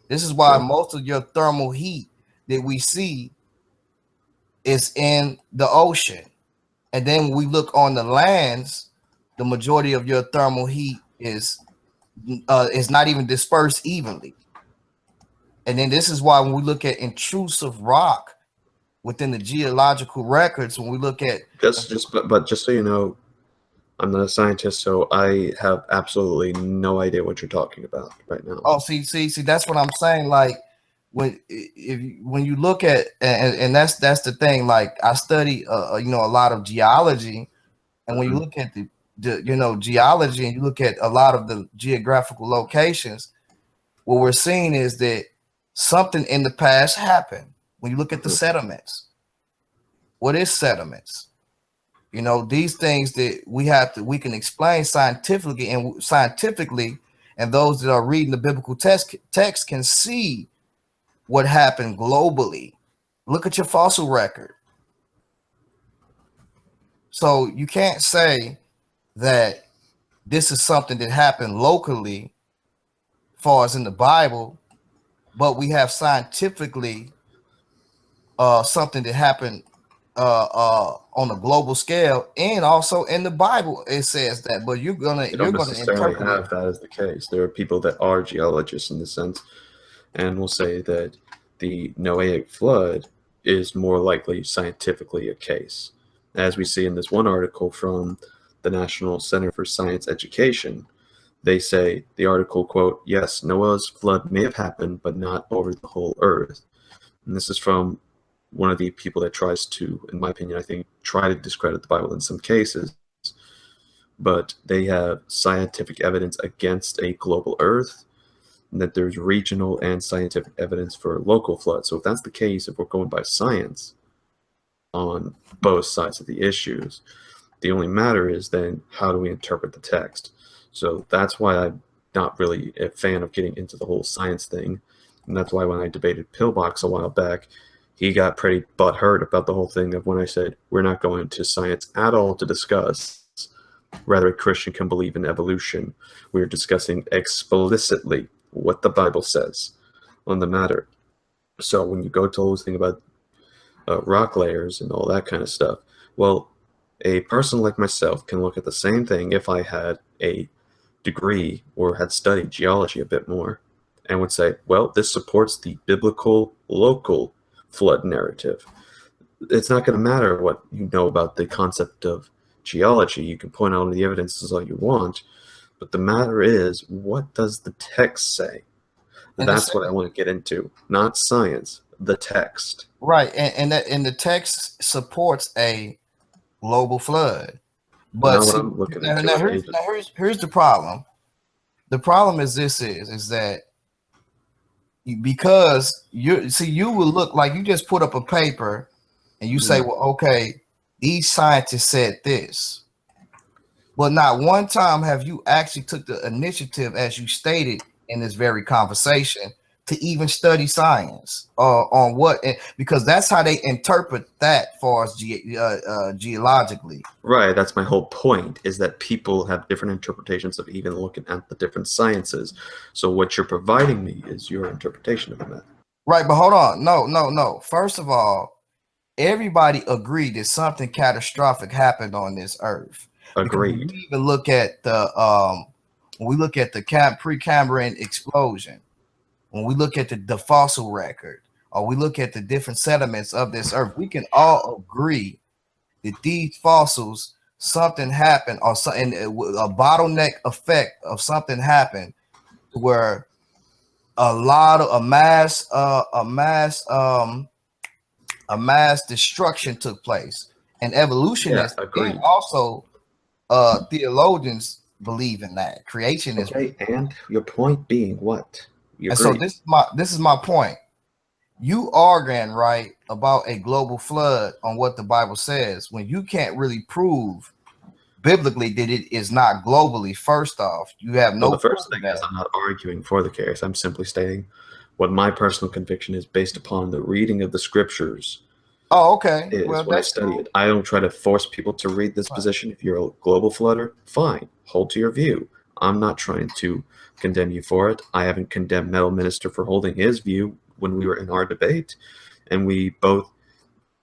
This is why most of your thermal heat that we see is in the ocean. And then when we look on the lands, the majority of your thermal heat is not even dispersed evenly. And then this is why when we look at intrusive rock within the geological records, when we look at just so you know, I'm not a scientist, so I have absolutely no idea what you're talking about right now. Oh, see, that's what I'm saying. Like when you look at and that's the thing. Like I study a lot of geology, and when you look at the geology and you look at a lot of the geographical locations, what we're seeing is that something in the past happened. When you look at the sediments, what is sediments? These things that we can explain scientifically, and those that are reading the biblical text can see what happened globally. Look at your fossil record. So you can't say that this is something that happened locally, as far as in the Bible, but we have scientifically something that happened on a global scale, and also in the Bible it says that. But you're gonna necessarily interpret have that as the case. There are people that are geologists in the sense, and will say that the Noahic flood is more likely scientifically a case, as we see in this one article from the National Center for Science Education. They say the article, quote, "Yes, Noah's flood may have happened, but not over the whole earth." And this is from one of the people that tries to, in my opinion, I think, try to discredit the Bible in some cases. But they have scientific evidence against a global earth, and that there's regional and scientific evidence for local floods. So if that's the case, if we're going by science on both sides of the issues, the only matter is then how do we interpret the text? So that's why I'm not really a fan of getting into the whole science thing. And that's why when I debated Pillbox a while back, he got pretty butthurt about the whole thing of when I said, we're not going to science at all to discuss. Rather, a Christian can believe in evolution. We're discussing explicitly what the Bible says on the matter. So when you go to the whole thing about rock layers and all that kind of stuff, well, a person like myself can look at the same thing if I had a degree or had studied geology a bit more, and would say, well, this supports the biblical local flood narrative. It's not going to matter what you know about the concept of geology. You can point out the evidences all you want, but the matter is, what does the text say? And that's what I want to get into, not science, the text. Right, and the text supports a global flood. But see, here's the problem. The problem is that because you will look like you just put up a paper and you say, well, okay, these scientists said this. But not one time have you actually took the initiative, as you stated in this very conversation, to even study science on what, because that's how they interpret that far as geologically. Right, that's my whole point, is that people have different interpretations of even looking at the different sciences. So what you're providing me is your interpretation of the matter. Right, but hold on. No. First of all, everybody agreed that something catastrophic happened on this earth. Agreed. We even look at the Precambrian explosion. When we look at the fossil record, or we look at the different sediments of this earth, we can all agree that these fossils, something happened, or something, a bottleneck effect of something happened, where a mass destruction took place. And evolutionists and also theologians believe in that. Creationists. Okay, and your point being what? And so this is my point. You arguing right about a global flood on what the Bible says when you can't really prove biblically that it is not globally. First off, you have no. Well, the first thing is I'm not arguing for the case. I'm simply stating what my personal conviction is based upon the reading of the scriptures. Oh, okay. Well, when I study it, I don't try to force people to read this position. If you're a global flooder, fine, hold to your view. I'm not trying to condemn you for it. I haven't condemned Metal Minister for holding his view when we were in our debate, and we both,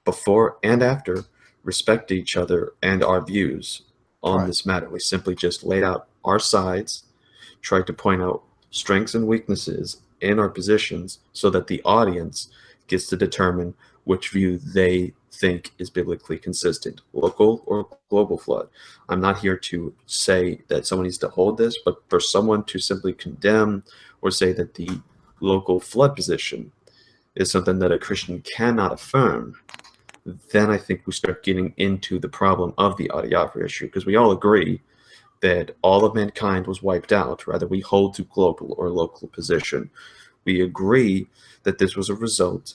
before and after, respect each other and our views on this matter. We simply just laid out our sides, tried to point out strengths and weaknesses in our positions so that the audience gets to determine which view they think is biblically consistent, local or global flood. I'm not here to say that someone needs to hold this, but for someone to simply condemn or say that the local flood position is something that a Christian cannot affirm, then I think we start getting into the problem of the audiography issue, because we all agree that all of mankind was wiped out, whether we hold to global or local position. We agree that this was a result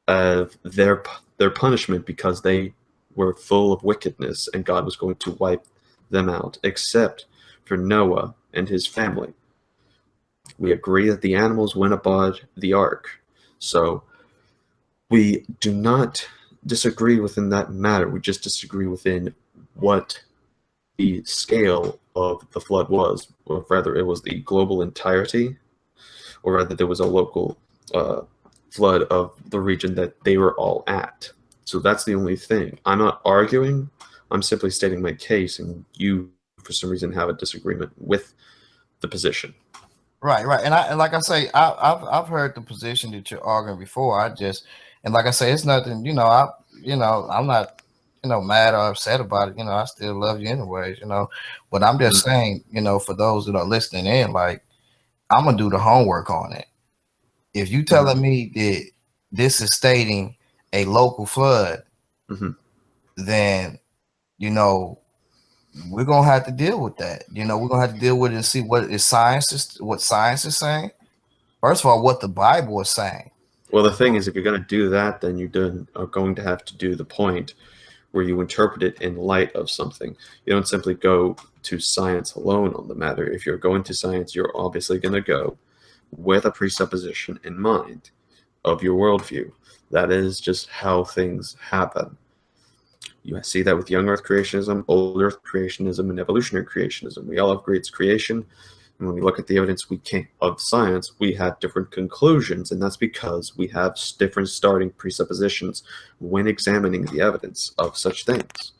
of their punishment because they were full of wickedness and God was going to wipe them out, except for Noah and his family. We agree that the animals went aboard the ark. So we do not disagree within that matter. We just disagree within what the scale of the flood was, or rather it was the global entirety, or rather there was a local flood of the region that they were all at. So that's the only thing. I'm not arguing, I'm simply stating my case, and you for some reason have a disagreement with the position. Right. And like I say, I've heard the position that you're arguing before. And like I say, it's nothing, I'm not, mad or upset about it. I still love you anyways, but I'm just saying, for those that are listening in, like, I'm gonna do the homework on it. If you telling me that this is stating a local flood, then, we're gonna have to deal with that. We're gonna have to deal with it and see what science is saying. First of all, what the Bible is saying. Well, the thing is, if you're going to do that, then you are going to have to do the point where you interpret it in light of something. You don't simply go to science alone on the matter. If you're going to science, you're obviously going to go with a presupposition in mind of your worldview. That is just how things happen. You see that with young earth creationism, old earth creationism, and evolutionary creationism. We all agree it's creation. And when we look at the evidence of science, we have different conclusions, and that's because we have different starting presuppositions when examining the evidence of such things.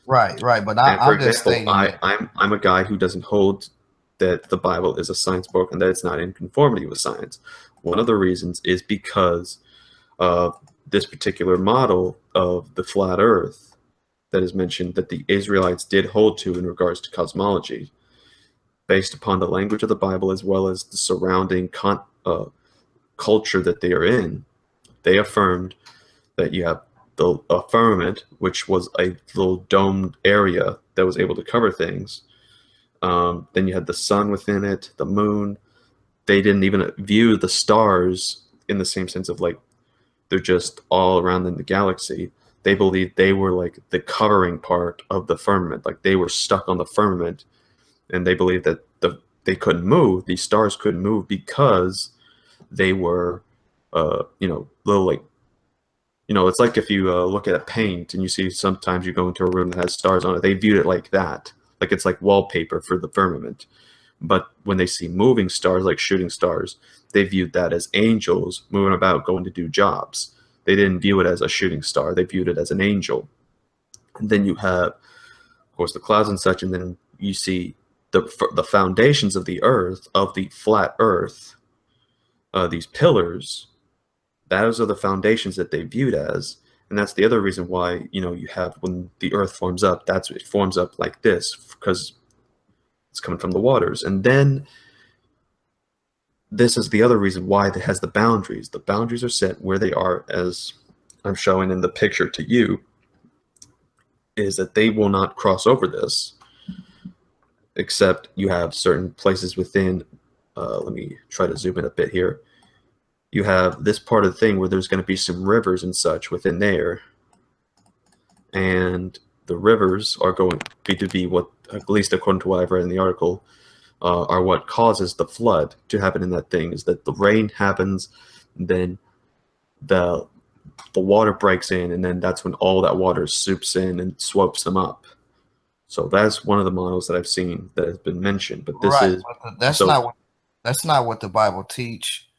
Right. But I'm just saying, I'm a guy who doesn't hold that the Bible is a science book and that it's not in conformity with science. One of the reasons is because of this particular model of the flat Earth that is mentioned that the Israelites did hold to in regards to cosmology. Based upon the language of the Bible as well as the surrounding culture that they are in, they affirmed that you have the firmament, which was a little domed area that was able to cover things. Then you had the sun within it, the moon. They didn't even view the stars in the same sense of like they're just all around in the galaxy. They believed they were like the covering part of the firmament, like they were stuck on the firmament. And they believed that they couldn't move, these stars couldn't move because they were, little like, it's like if you look at a paint and you see sometimes you go into a room that has stars on it, they viewed it like that. Like it's like wallpaper for the firmament. But when they see moving stars, like shooting stars, they viewed that as angels moving about going to do jobs. They didn't view it as a shooting star. They viewed it as an angel. And then you have, of course, the clouds and such, and then you see the foundations of the earth, of the flat earth, these pillars, those are the foundations that they viewed as. And that's the other reason why, you have when the earth forms up, it forms up like this, because it's coming from the waters. And then this is the other reason why it has the boundaries. The boundaries are set where they are, as I'm showing in the picture to you, is that they will not cross over this. Except you have certain places within, let me try to zoom in a bit here. You have this part of the thing where there's going to be some rivers and such within there. And the rivers are going to be what, at least according to what I've read in the article, are what causes the flood to happen in that thing, is that the rain happens, and then the water breaks in, and then that's when all that water soups in and swoops them up. So that's one of the models that I've seen that has been mentioned, but this is that's not what the Bible teach.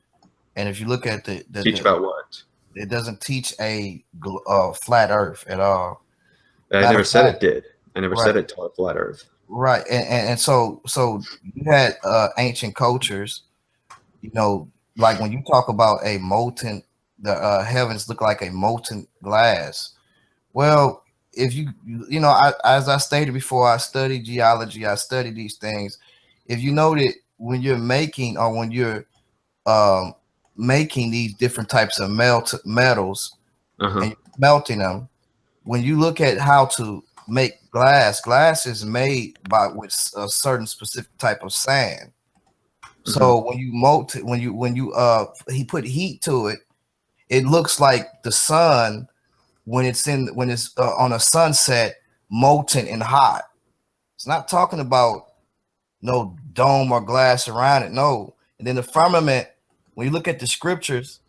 And if you look at about what? It doesn't teach a flat Earth at all. I never said it did. I never said it taught flat Earth. Right, and so you had ancient cultures, like when you talk about a molten, the heavens look like a molten glass. Well, if as I stated before, I study geology, I study these things. If you know that when you're making or when you're um, making these different types of metals and melting them, when you look at how to make glass is made with a certain specific type of sand. So when you he put heat to it, it looks like the sun when it's on a sunset, molten and hot. It's not talking about no dome or glass around it. No. And then the firmament, when you look at the scriptures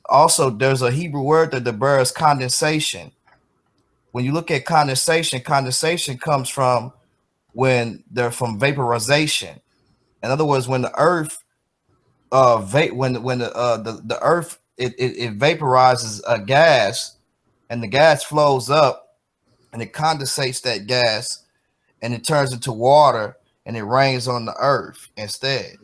also, there's a Hebrew word that the bird is condensation. When you look at condensation comes from when they're from vaporization. In other words, when the earth when the earth it vaporizes a gas, and the gas flows up and it condensates that gas and it turns into water and it rains on the earth instead.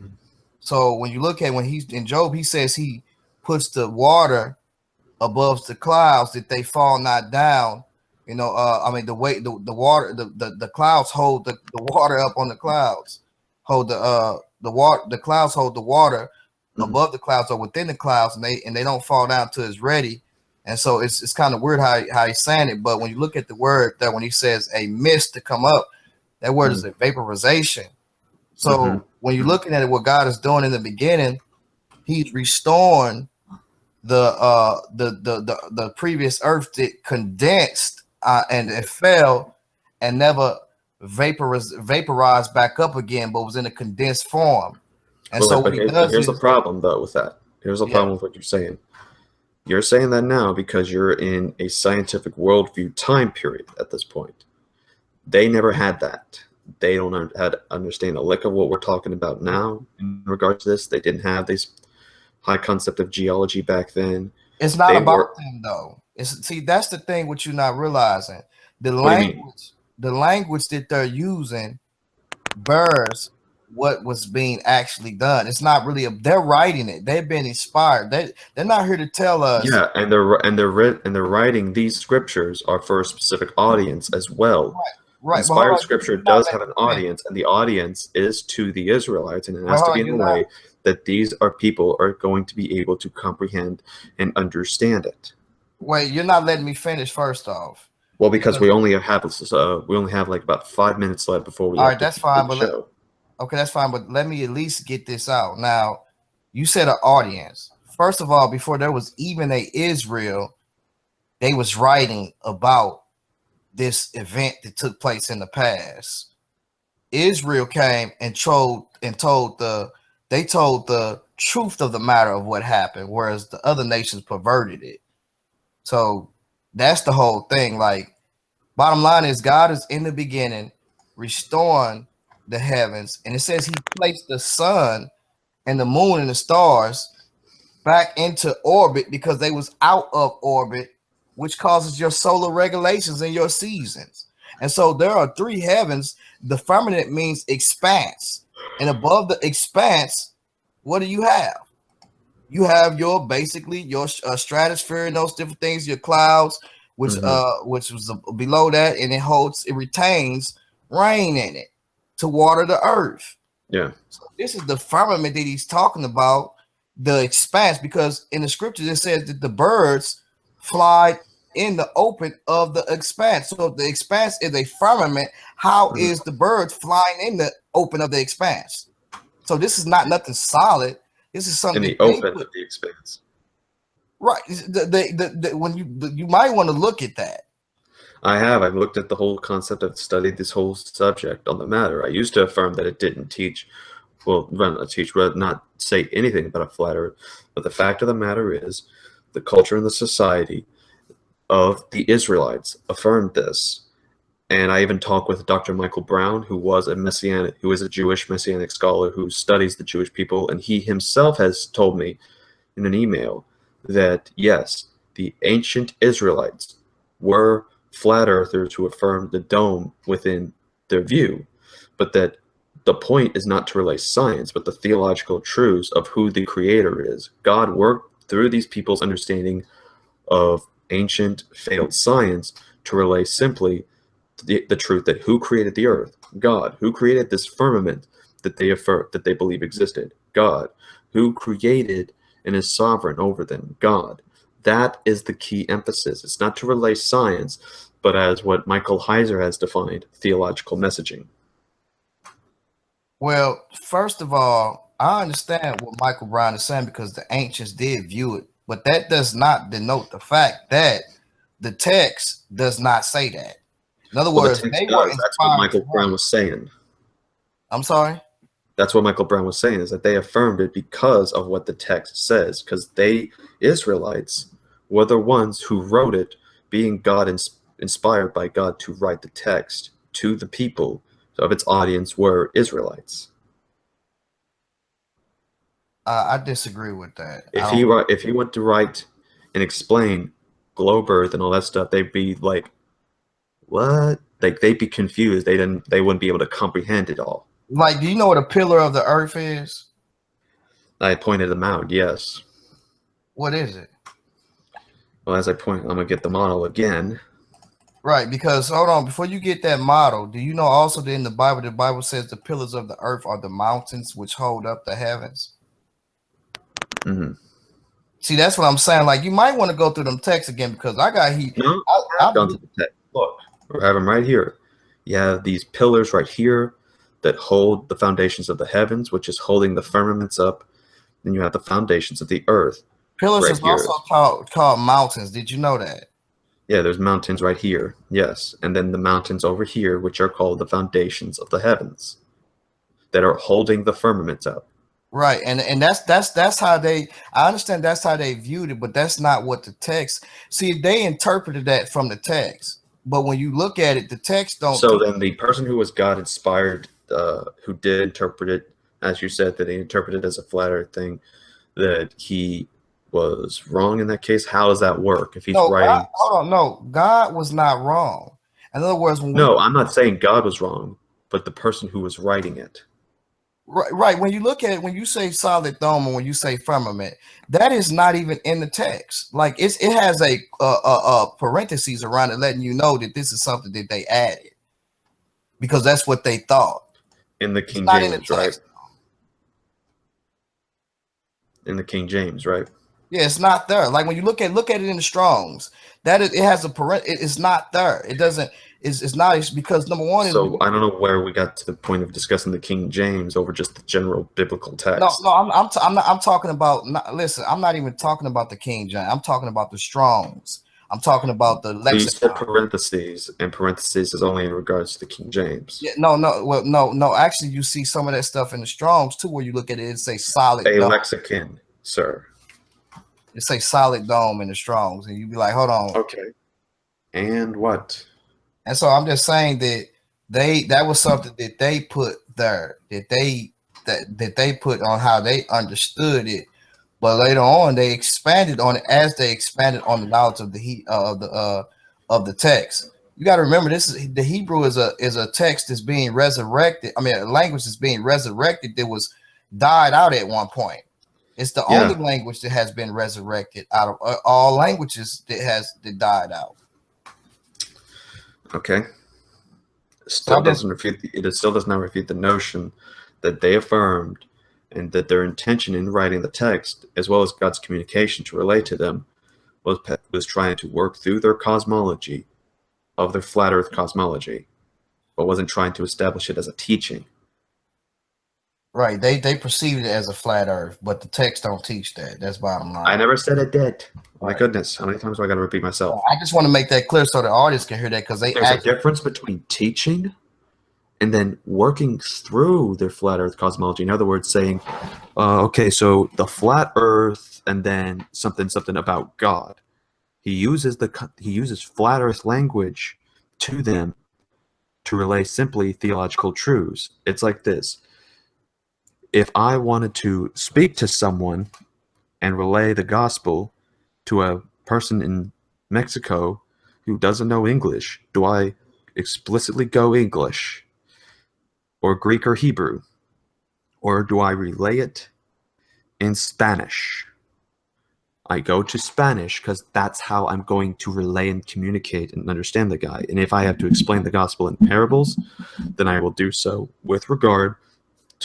So when you look at when he's in Job, he says he puts the water above the clouds that they fall not down. The way the water, the clouds hold the water up on the clouds, hold the water, the clouds hold the water above the clouds or within the clouds, and they don't fall down till it's ready. And so it's kind of weird how he's saying it. But when you look at the word that when he says a mist to come up, that word is a vaporization. So when you're looking at it, what God is doing in the beginning, he's restoring the previous earth that condensed and it fell and never vaporized back up again, but was in a condensed form. And well, so but here's the problem though with that. Here's the problem with what you're saying. You're saying that now because you're in a scientific worldview time period at this point. They never had that. They don't understand a lick of what we're talking about now in regards to this. They didn't have this high concept of geology back then. It's not about them though. See, that's the thing what you're not realizing. The language that they're using bears what was being actually done. It's not really they're writing it. They've been inspired. They're not here to tell us. Yeah, and they're writing these scriptures are for a specific audience as well. Right. Inspired scripture does have an audience, and the audience is to the Israelites, and it has to be in a way that these people are going to be able to comprehend and understand it. Wait, you're not letting me finish first off. Well, because we only have like about 5 minutes left before we. All right, that's fine. But okay, that's fine. But let me at least get this out. Now, you said an audience. First of all, before there was even a Israel, they was writing about this event that took place in the past. Israel came and told the truth of the matter of what happened, whereas the other nations perverted it. So that's the whole thing. Like, bottom line is God is in the beginning restoring the heavens, and it says he placed the sun and the moon and the stars back into orbit because they was out of orbit, which causes your solar regulations and your seasons. And so there are three heavens. The firmament means expanse, and above the expanse, what do you have? You have your stratosphere and those different things, your clouds, which was below that, and it retains rain in it to water the earth. Yeah. So this is the firmament that he's talking about, the expanse, because in the scriptures it says that the birds fly in the open of the expanse. So the expanse is a firmament. How is the birds flying in the open of the expanse? So this is not nothing solid. This is something in the open of the expanse. Right. When you might want to look at that. I've looked at the whole concept. I've studied this whole subject on the matter. I used to affirm that it didn't teach, not say anything about a flat earth. But the fact of the matter is, the culture and the society of the Israelites affirmed this. And I even talked with Dr. Michael Brown, who is a Jewish Messianic scholar who studies the Jewish people, and he himself has told me in an email that yes, the ancient Israelites were flat earthers who affirmed the dome within their view, but that the point is not to relay science, but the theological truths of who the creator is. God worked through these people's understanding of ancient failed science to relay simply the truth that who created the earth? God. Who created this firmament that they believe existed? God. Who created and is sovereign over them? God. That is the key emphasis. It's not to relay science, but as what Michael Heiser has defined, theological messaging. Well, first of all, I understand what Michael Brown is saying because the ancients did view it, but that does not denote the fact that the text does not say that. In other words, the text they does. were That's what inspired. Michael Brown was saying. I'm sorry? That's what Michael Brown was saying, is that they affirmed it because of what the text says, because they, Israelites, were the ones who wrote it, being God inspired by God to write the text to the people of its audience were Israelites. I disagree with that. If he went to write and explain globe Earth and all that stuff, they'd be like, what? Like they'd be confused. They wouldn't be able to comprehend it all. Like, do you know what a pillar of the earth is? I pointed them out, yes. What is it? Well, as I point, I'm gonna get the model again. Right, because hold on, before you get that model, do you know also that in the Bible says the pillars of the earth are the mountains which hold up the heavens? Mm-hmm. See, that's what I'm saying. Like, you might want to go through them texts again because I got heat. No, I've gone to the text. Look, I have them right here. You have these pillars right here that hold the foundations of the heavens, which is holding the firmaments up. Then you have the foundations of the earth. Pillars right is also called mountains. Did you know that? Yeah, there's mountains right here. Yes. And then the mountains over here, which are called the foundations of the heavens that are holding the firmaments up. Right. And that's how I understand that's how they viewed it, but that's not what the text. See, they interpreted that from the text. But when you look at it, the text don't. So then the person who was God inspired, who did interpret it, as you said, that he interpreted it as a flat earth thing, that he was wrong in that case. How does that work? If he's writing, hold on, no, God was not wrong. In other words, I'm not saying God was wrong, but the person who was writing it. Right. When you look at it, when you say solid dome and when you say firmament, that is not even in the text. Like it has a parentheses around it, letting you know that this is something that they added because that's what they thought. In the King James, right? In the King James, right? Yeah, it's not there. Like when you look at it in the Strongs, it has a it's not there. It doesn't. It's not. It's because number one. So I don't know where we got to the point of discussing the King James over just the general biblical text. No, I'm talking about. Listen, I'm not even talking about the King James. I'm talking about the Strongs. I'm talking about the lexicon. You said parentheses, and parentheses is only in regards to the King James. Yeah, no. Actually, you see some of that stuff in the Strongs too, where you look at it and say solid. A dome. lexicon, sir. It say solid dome in the Strongs, and you be like, hold on. Okay. And what? And so I'm just saying that that was something that they put there, that they put on how they understood it. But later on, they expanded on it as they expanded on the knowledge of the text. You got to remember, the Hebrew is a text that's being resurrected. I mean, a language that's being resurrected that was died out at one point. It's the only language that has been resurrected out of all languages that died out. Okay. It still does not refute the notion that they affirmed and that their intention in writing the text, as well as God's communication to relate to them, was trying to work through their cosmology of their flat earth cosmology, but wasn't trying to establish it as a teaching. Right. They perceived it as a flat earth, but the text don't teach that. That's bottom line. I never said it did. My goodness, how many times do I got to repeat myself? I just want to make that clear so the audience can hear that because there's a difference between teaching and then working through their flat earth cosmology. In other words, saying, okay, so the flat earth and then something about God. He uses flat earth language to them to relay simply theological truths. It's like this. If I wanted to speak to someone and relay the gospel to a person in Mexico who doesn't know English, do I explicitly go English? or Greek or Hebrew? Or do I relay it in Spanish? I go to Spanish because that's how I'm going to relay and communicate and understand the guy. And if I have to explain the gospel in parables, then I will do so with regard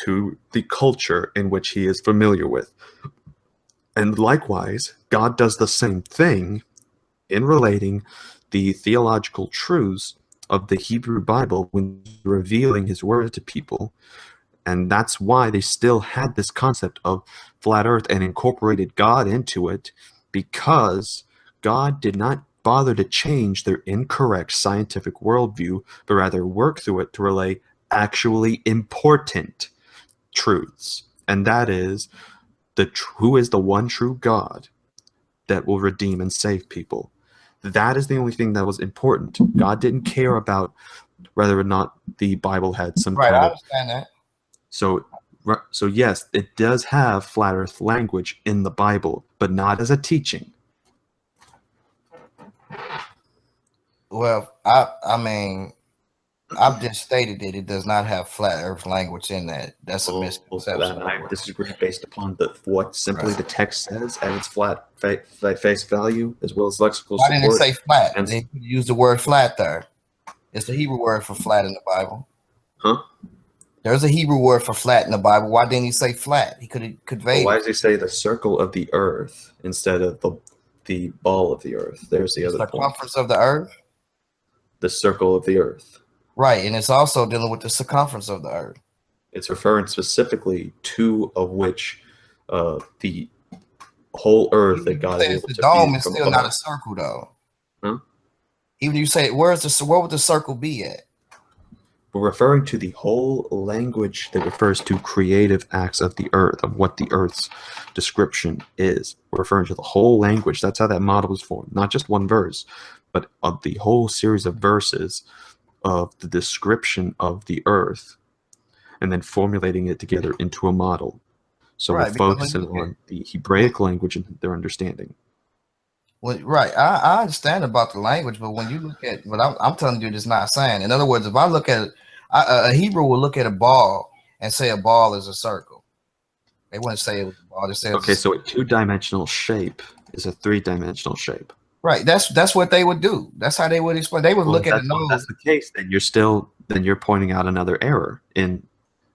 to the culture in which he is familiar with. And likewise, God does the same thing in relating the theological truths of the Hebrew Bible when revealing his word to people. And that's why they still had this concept of flat earth and incorporated God into it, because God did not bother to change their incorrect scientific worldview, but rather work through it to relay actually important truths. And that is who is the one true God that will redeem and save people. That is the only thing that was important. God didn't care about whether or not the Bible had some Right, kind I of... understand that. So yes, it does have flat earth language in the Bible, but not as a teaching. Well, I mean, I've just stated that it does not have flat earth language in that. That's a misconception. I disagree based upon what simply the text says and its flat face value, as well as lexical Why support. didn't it say flat? And They could use the word flat there. It's the Hebrew word for flat in the Bible. Huh? There's a Hebrew word for flat in the Bible. Why didn't he say flat? He could have conveyed. Why does he say the circle of the earth instead of the ball of the earth? There's the other point. Circumference of the earth? The circle of the earth. Right, and it's also dealing with the circumference of the earth. It's referring specifically to of which the whole earth that God is able the to dome be is still above. not a circle, though. Huh? Even if you say, where would the circle be at? We're referring to the whole language that refers to creative acts of the earth, of what the earth's description is. We're referring to the whole language. That's how that model is formed. Not just one verse, but of the whole series of verses of the description of the earth, and then formulating it together into a model. So we're focusing on the Hebraic language and their understanding. Well, right. I understand about the language, but when you look at what I'm telling you, it's not saying. In other words, if I look at a Hebrew will look at a ball and say a ball is a circle. They wouldn't say it was a ball. They say Okay, so a two-dimensional shape is a three-dimensional shape. Right. That's what they would do. That's how they would explain. They would look at it. If that's the case, then you're pointing out another error in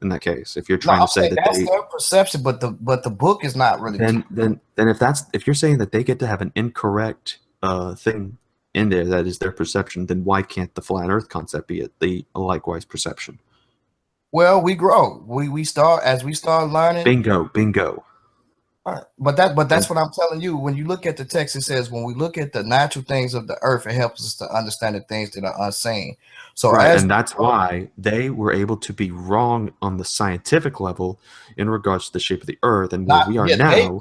that case. If you're trying to say that that's their perception, but the book is not really. Then if you're saying that they get to have an incorrect thing in there that is their perception, then why can't the flat Earth concept be the likewise perception? Well, we grow. We start as we start learning. Bingo. All right. But that's what I'm telling you. When you look at the text, it says when we look at the natural things of the earth, it helps us to understand the things that are unseen. So right, and that's why they were able to be wrong on the scientific level in regards to the shape of the earth, and where we are now.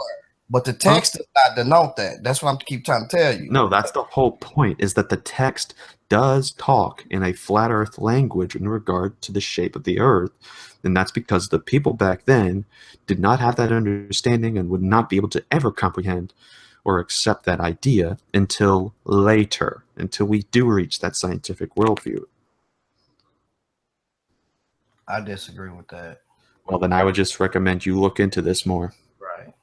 But the text does not denote that. That's what I'm keep trying to tell you. No, that's the whole point, is that the text does talk in a flat earth language in regard to the shape of the earth. And that's because the people back then did not have that understanding and would not be able to ever comprehend or accept that idea until later, until we do reach that scientific worldview. I disagree with that. Well, then I would just recommend you look into this more. Right.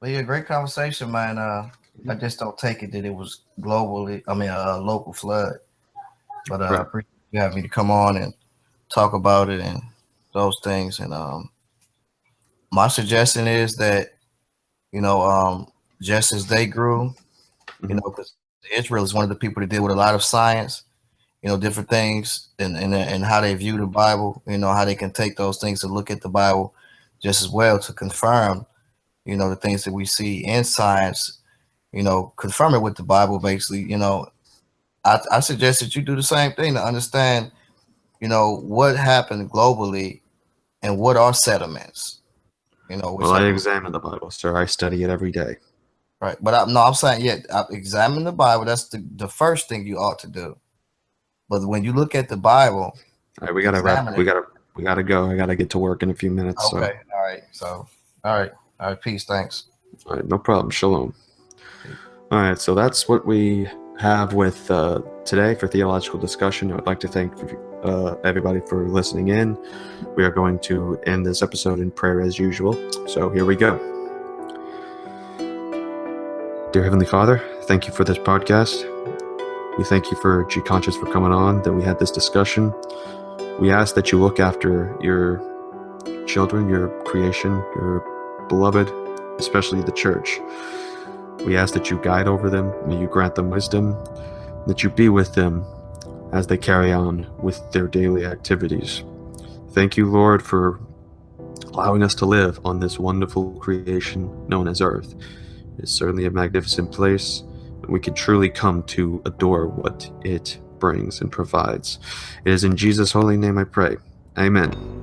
Well, yeah, great conversation, man. I just don't take it that it was globally, a local flood. But I appreciate you having me to come on and talk about it and those things. And my suggestion is that, just as they grew, because Israel is one of the people that deal with a lot of science, different things and how they view the Bible, how they can take those things to look at the Bible just as well to confirm, the things that we see in science, confirm it with the Bible, basically. I suggest that you do the same thing to understand, what happened globally and what are settlements. Well, I examine the Bible, sir. I study it every day. Right, but I'm saying, examine the Bible. That's the first thing you ought to do. But when you look at the Bible, all right, we gotta wrap. We gotta go. I gotta get to work in a few minutes. Okay, all right. So, all right. Peace. Thanks. All right, no problem. Shalom. All right, so that's what we have with today for theological discussion. I would like to thank everybody for listening in. We are going to end this episode in prayer as usual. So here we go. Dear Heavenly Father, thank you for this podcast. We thank you for G Conscious for coming on, that we had this discussion. We ask that you look after your children, your creation, your beloved, especially the church. We ask that you guide over them, may you grant them wisdom, that you be with them as they carry on with their daily activities. Thank you, Lord, for allowing us to live on this wonderful creation known as Earth. It is certainly a magnificent place, and we can truly come to adore what it brings and provides. It is in Jesus' holy name I pray. Amen.